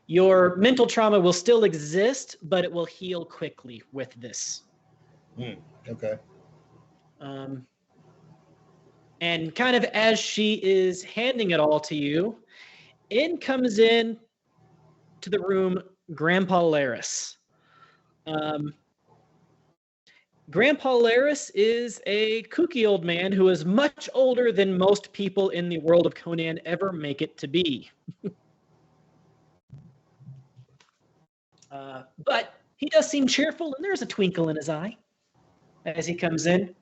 Your mental trauma will still exist, but it will heal quickly with this. Okay. And kind of as she is handing it all to you, in comes in to the room Grandpa Laris. Grandpa Laris is a kooky old man who is much older than most people in the world of Conan ever make it to be. But he does seem cheerful, and there's a twinkle in his eye as he comes in.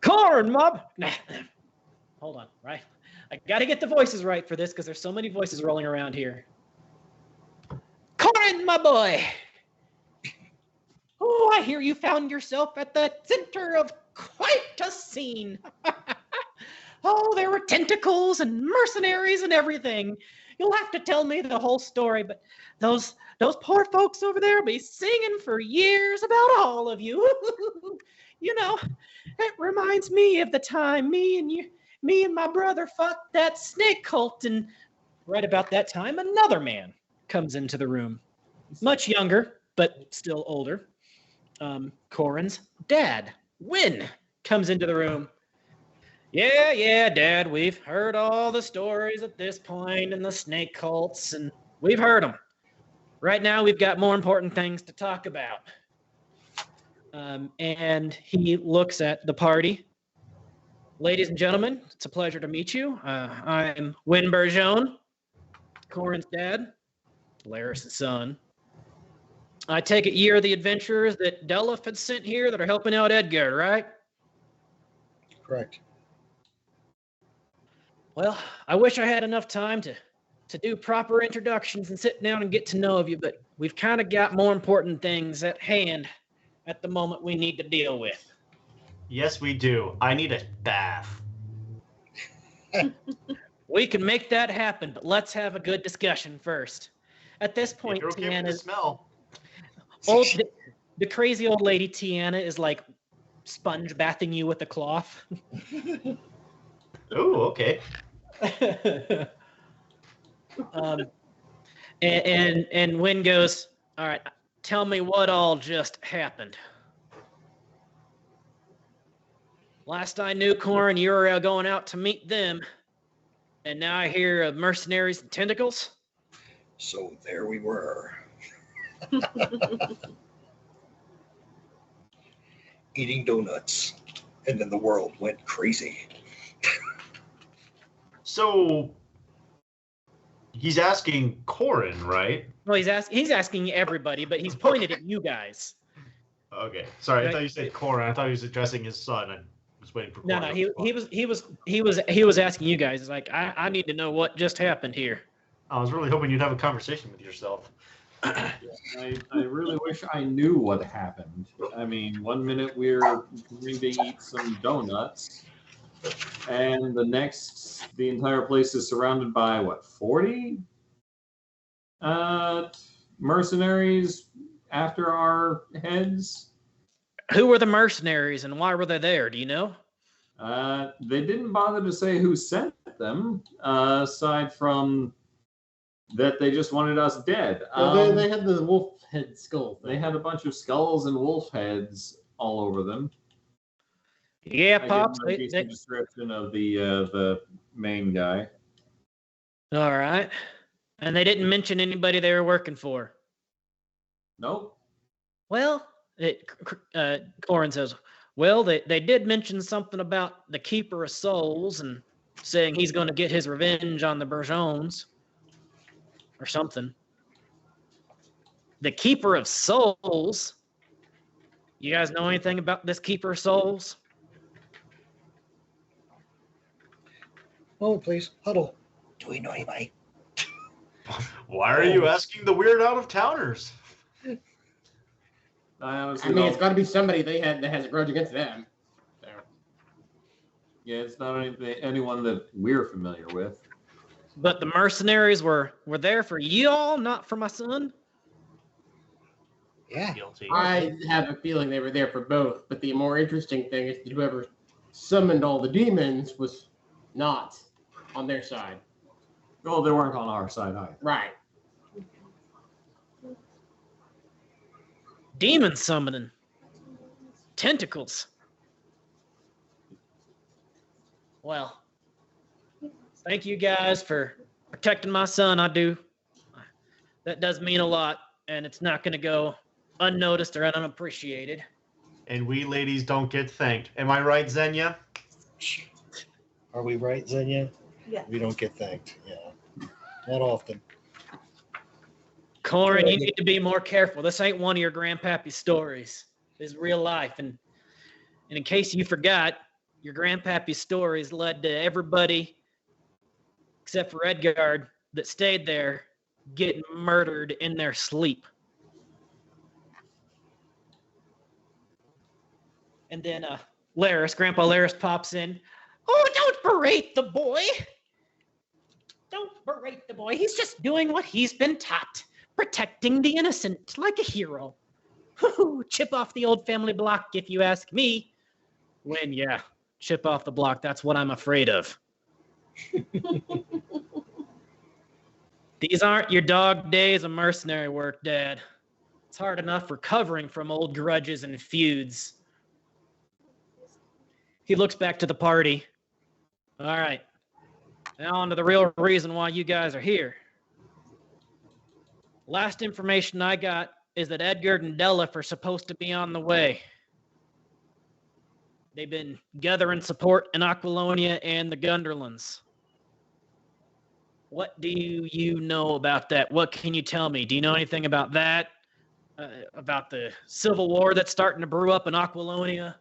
Corn, mob! Nah, hold on, right? I got to get the voices right for this because there's so many voices rolling around here. Corin, my boy! Oh, I hear you found yourself at the center of quite a scene. Oh, there were tentacles and mercenaries and everything. You'll have to tell me the whole story, but those poor folks over there will be singing for years about all of you. You know, it reminds me of the time me and my brother fought that snake cult, and right about that time, another man comes into the room. Much younger, but still older. Corin's dad, Win, comes into the room. Yeah, Dad, we've heard all the stories at this point and the snake cults, and we've heard them. Right now, we've got more important things to talk about. And he looks at the party. Ladies and gentlemen, it's a pleasure to meet you. I'm Win Bergeon, Corin's dad, Laris' son. I take it you're the adventurers that Delph had sent here that are helping out Edgar, right? Correct. Well, I wish I had enough time to do proper introductions and sit down and get to know you, but we've kind of got more important things at hand at the moment we need to deal with. Yes, we do. I need a bath. We can make that happen, but let's have a good discussion first. At this point, You're okay with the Tiana's smell. the crazy old lady Tiana is like sponge bathing you with a cloth. Oh, okay. And Win goes, all right, tell me what all just happened. Last I knew, Corin, you were going out to meet them, and now I hear of mercenaries and tentacles. So there we were. Eating donuts. And then the world went crazy. So he's asking Corin, right? Well, he's asking everybody, but he's pointed at you guys. Okay. Sorry, Right. I thought you said Corin. I thought he was addressing his son. I was waiting for Corin. No, he was asking you guys. It's like I need to know what just happened here. I was really hoping you'd have a conversation with yourself. I really wish I knew what happened. I mean, 1 minute we're going to eat some donuts, and the next, the entire place is surrounded by, 40 mercenaries after our heads? Who were the mercenaries and why were they there? Do you know? They didn't bother to say who sent them, aside from that they just wanted us dead. Well, they had the wolf head skull thing. They had a bunch of skulls and wolf heads all over them. Yeah, I Pops. gave a decent description of the main guy. All right. And they didn't mention anybody they were working for. Nope. Well, Corin says, well, they did mention something about the Keeper of Souls and saying he's going to get his revenge on the Bergeons or something. The Keeper of Souls? You guys know anything about this Keeper of Souls? Oh, please, huddle. Do we know anybody? Why are you asking the weird out-of-towners? I honestly I mean, don't. it's got to be somebody that has a grudge against them. So. Yeah, it's not anyone that we're familiar with. But the mercenaries were there for you all, not for my son? Yeah. Guilty. I have a feeling they were there for both, but the more interesting thing is that whoever summoned all the demons was not on their side. Well, they weren't on our side either. Right. Demon summoning. Tentacles. Well, thank you guys for protecting my son. I do. That does mean a lot, and it's not going to go unnoticed or unappreciated. and we ladies don't get thanked. Am I right, Xenia? Are we right, Xenia? Yeah. We don't get thanked. Yeah. Not often. Corin, you need to be more careful. This ain't one of your grandpappy's stories. This is real life. And in case you forgot, your grandpappy's stories led to everybody, except for Edgard, that stayed there, getting murdered in their sleep. And then Grandpa Laris pops in. Oh, don't berate the boy. Don't berate the boy. He's just doing what he's been taught. Protecting the innocent like a hero. Chip off the old family block, if you ask me. When, yeah, chip off the block. That's what I'm afraid of. These aren't your dog days of mercenary work, Dad. It's hard enough recovering from old grudges and feuds. He looks back to the party. All right. Now on to the real reason why you guys are here. Last information I got is that Edgard and Delif are supposed to be on the way. They've been gathering support in Aquilonia and the Gunderlands. What do you know about that? What can you tell me? Do you know anything about that? About the civil war that's starting to brew up in Aquilonia?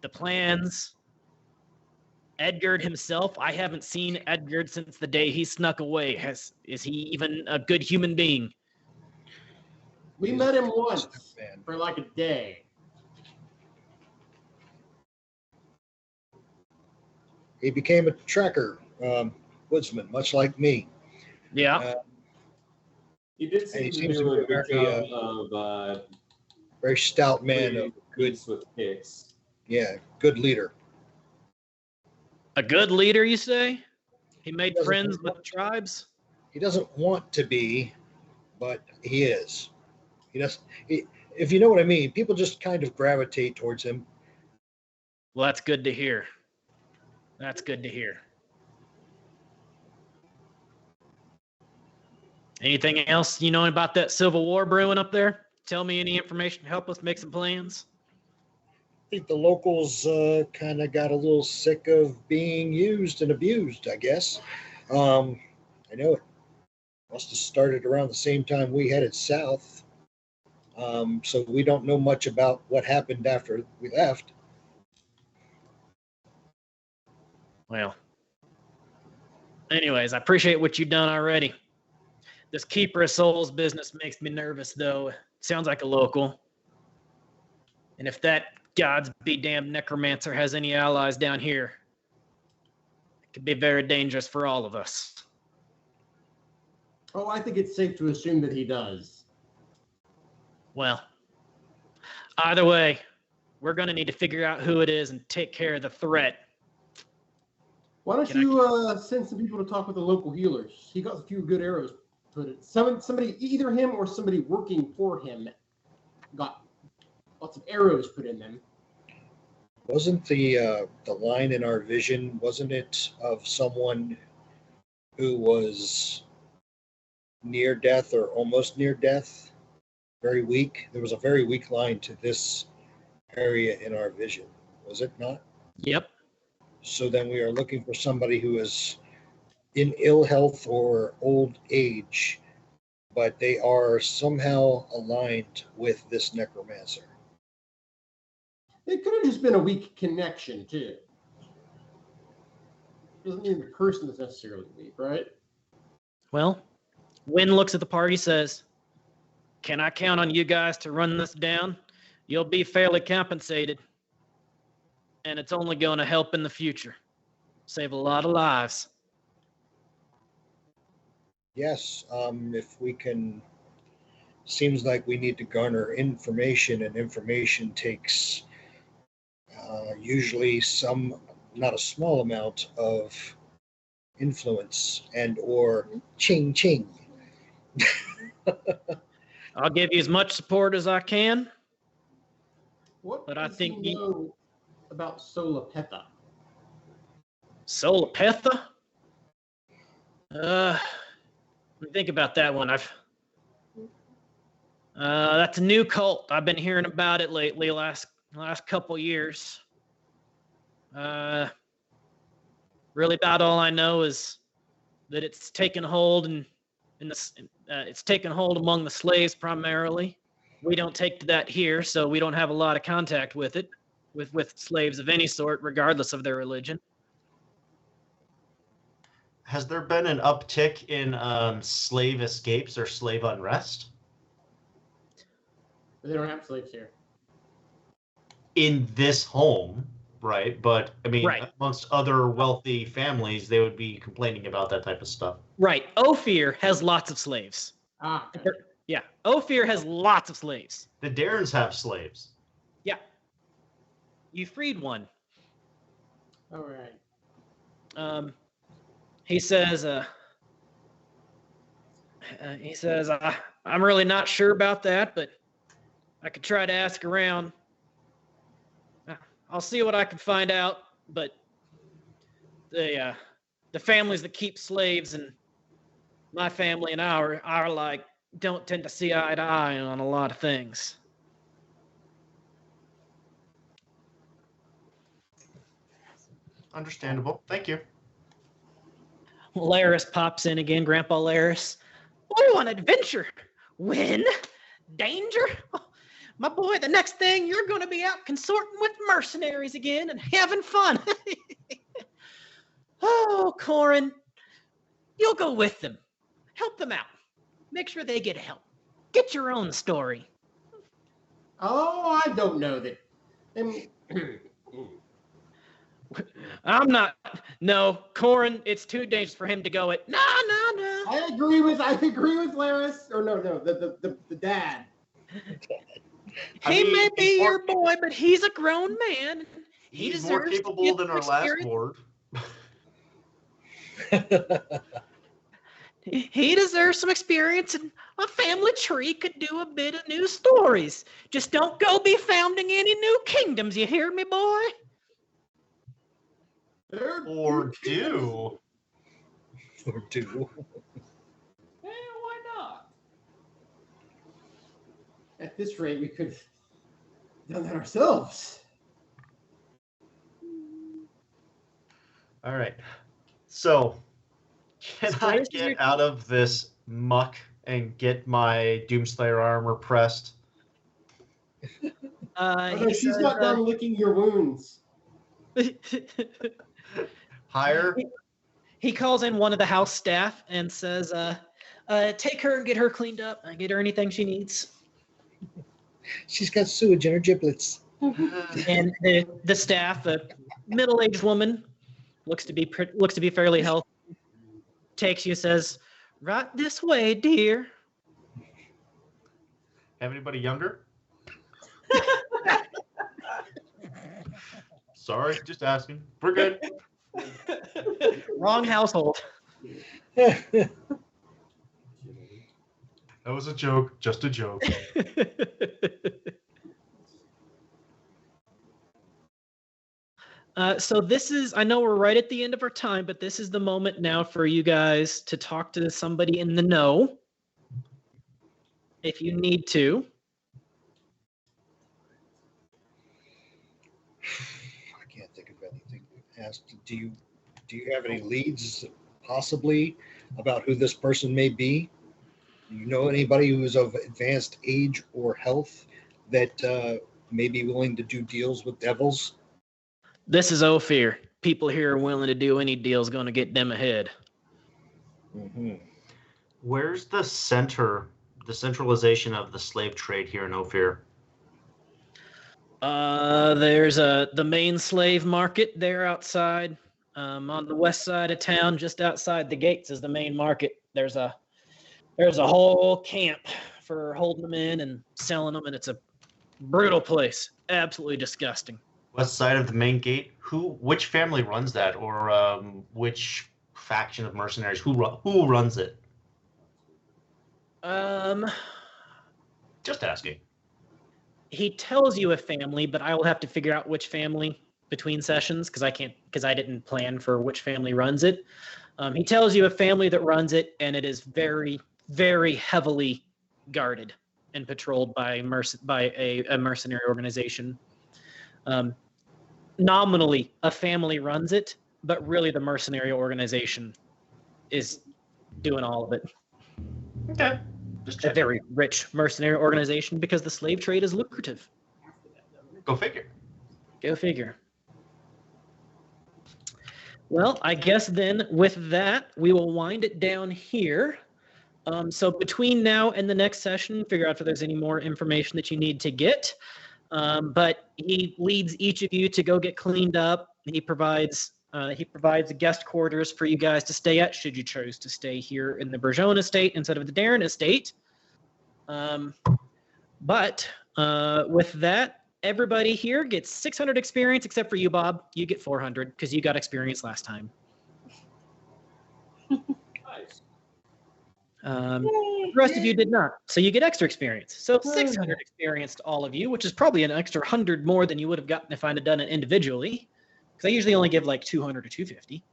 The plans? Edgard himself? I haven't seen Edgard since the day he snuck away. Is he even a good human being? We met him once for like a day. He became a tracker, woodsman, much like me. Yeah. He did And seem he to seems do to a be good very, job of very stout man, good with kicks. good leader. A good leader, you say? He made Doesn't friends want- with the tribes? He doesn't want to be, but he is. He does. If you know what I mean, people just kind of gravitate towards him. Well, that's good to hear. That's good to hear. Anything else you know about that civil war brewing up there? Tell me any information to help us make some plans. I think the locals kind of got a little sick of being used and abused, I guess. I know it must have started around the same time we headed south. So we don't know much about what happened after we left. Well, anyways, I appreciate what you've done already. This Keeper of Souls business makes me nervous, though. It sounds like a local. And if that God's be damned necromancer has any allies down here, it could be very dangerous for all of us. Oh, I think it's safe to assume that he does. Well, either way, we're going to need to figure out who it is and take care of the threat. Why don't Can I- you send some people to talk with the local healers? He got a few good arrows put in. Somebody, either him or somebody working for him, got lots of arrows put in them. Wasn't the line in our vision, wasn't it of someone who was near death or almost near death? Very weak. There was a very weak line to this area in our vision, was it not? Yep. So then we are looking for somebody who is in ill health or old age, but they are somehow aligned with this necromancer. It could have just been a weak connection, too. Doesn't mean the person is necessarily weak, right? Well, Wynn looks at the party, says, "Can I count on you guys to run this down? You'll be fairly compensated. And it's only going to help in the future. Save a lot of lives." Yes, if we can, seems like we need to garner information, and information takes usually not a small amount of influence and or ching ching. I'll give you as much support as I can. What But I does think he know about Solapetha? Solapetha? Let me think about that one. That's a new cult. I've been hearing about it lately, last couple years. Really about all I know is that it's taken hold it's taken hold among the slaves primarily. We don't take to that here, so we don't have a lot of contact with it, with slaves of any sort, regardless of their religion. Has there been an uptick in slave escapes or slave unrest? They don't have slaves here. In this home, right? But I mean, Right. amongst other wealthy families, they would be complaining about that type of stuff. Right. Ophir has lots of slaves. Ah, Yeah. Ophir has lots of slaves. The Darrens have slaves. Yeah. You freed one. all right. He says, I'm really not sure about that, but I could try to ask around. I'll see what I can find out, but the families that keep slaves and my family and our like don't tend to see eye to eye on a lot of things. Understandable. Thank you. Laris pops in again, Grandpa Laris. Oh, an adventure. When? Danger? Oh, my boy, the next thing you're going to be out consorting with mercenaries again and having fun. Oh, Corin, you'll go with them. Help them out. Make sure they get help. Get your own story. Oh, I don't know that. I'm not. No, Corin, it's too dangerous for him to go it. No. I agree with Laris. Or no, the dad. He may be your boy, but he's a grown man. He's more capable than our last lord. He deserves some experience, and a family tree could do a bit of new stories. Just don't go be founding any new kingdoms, you hear me, boy? Or do. Or do. Hey, why not? At this rate, we could have done that ourselves. All right. So, can I get out of this muck and get my Doomslayer armor pressed? She's not done licking your wounds. Higher? He calls in one of the house staff and says, take her and get her cleaned up and get her anything she needs. She's got sewage in her giblets. And the staff, a middle-aged woman, looks to be fairly healthy, takes you, says, right this way, dear. Have anybody younger? Sorry, just asking. We're good. Wrong household. That was a joke. Just a joke. So this is, I know we're right at the end of our time, but this is the moment now for you guys to talk to somebody in the know, if you need to. I can't think of anything to ask. Do you have any leads, possibly, about who this person may be? Do you know anybody who is of advanced age or health that may be willing to do deals with devils? This is Ophir. People here are willing to do any deal's going to get them ahead. Mm-hmm. Where's the centralization of the slave trade here in Ophir? There's the main slave market there outside. On the west side of town, just outside the gates, is the main market. There's a whole camp for holding them in and selling them, and it's a brutal place. Absolutely disgusting. West side of the main gate. Which family runs that, or which faction of mercenaries? Who runs it? Just asking. He tells you a family, but I will have to figure out which family between sessions because I didn't plan for which family runs it. He tells you a family that runs it, and it is very, very heavily guarded. and patrolled by a mercenary organization. Nominally, a family runs it, but really the mercenary organization is doing all of it. Okay. Just A check. very rich mercenary organization because the slave trade is lucrative. Go figure. Go figure. Well, I guess then with that, we will wind it down here. So between now and the next session, figure out if there's any more information that you need to get. But he leads each of you to go get cleaned up. He provides guest quarters for you guys to stay at, should you choose to stay here in the Bergeron estate instead of the Darren estate. But with that, everybody here gets 600 experience, except for you, Bob. You get 400 because you got experience last time. Nice. The rest of you did not, so you get extra experience. So 600 experience to all of you, which is probably an extra 100 more than you would have gotten if I'd have done it individually, because I usually only give like 200 or 250.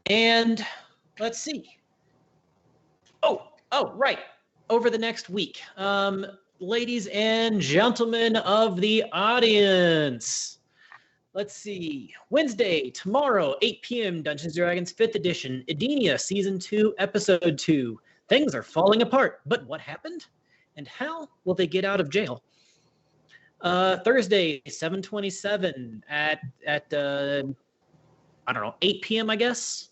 And let's see. Oh, right. Over the next week, ladies and gentlemen of the audience, let's see. Wednesday, tomorrow, 8 p.m., Dungeons & Dragons 5th edition, Edenia, Season 2, Episode 2. Things are falling apart, but what happened? And how will they get out of jail? Thursday, 7/27 at 8 p.m., I guess.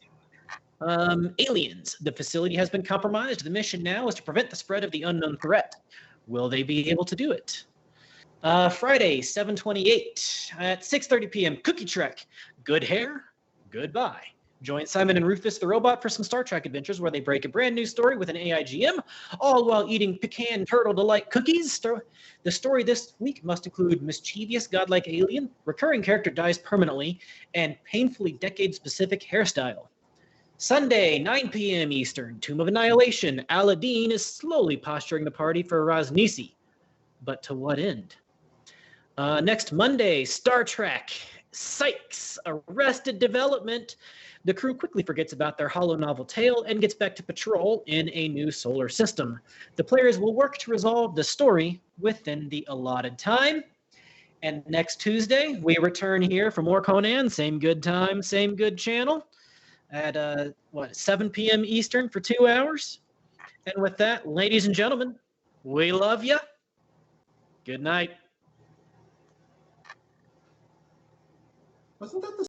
Aliens. The facility has been compromised. The mission now is to prevent the spread of the unknown threat. Will they be able to do it? Friday, 7/28 at 6:30 p.m. Cookie Trek. Good hair, goodbye. Join Simon and Rufus the robot for some Star Trek adventures where they break a brand new story with an AIGM, all while eating pecan turtle delight cookies. The story this week must include mischievous godlike alien, recurring character dies permanently, and painfully decade-specific hairstyle. Sunday, 9 p.m. Eastern, Tomb of Annihilation. Aladdin is slowly posturing the party for Raznisi. But to what end? Next Monday, Star Trek. Sykes, Arrested Development. The crew quickly forgets about their hollow novel tale and gets back to patrol in a new solar system. The players will work to resolve the story within the allotted time. And next Tuesday, we return here for more Conan. Same good time, same good channel. At 7 p.m. Eastern for 2 hours. And with that, ladies and gentlemen, we love you. Good night. Wasn't that the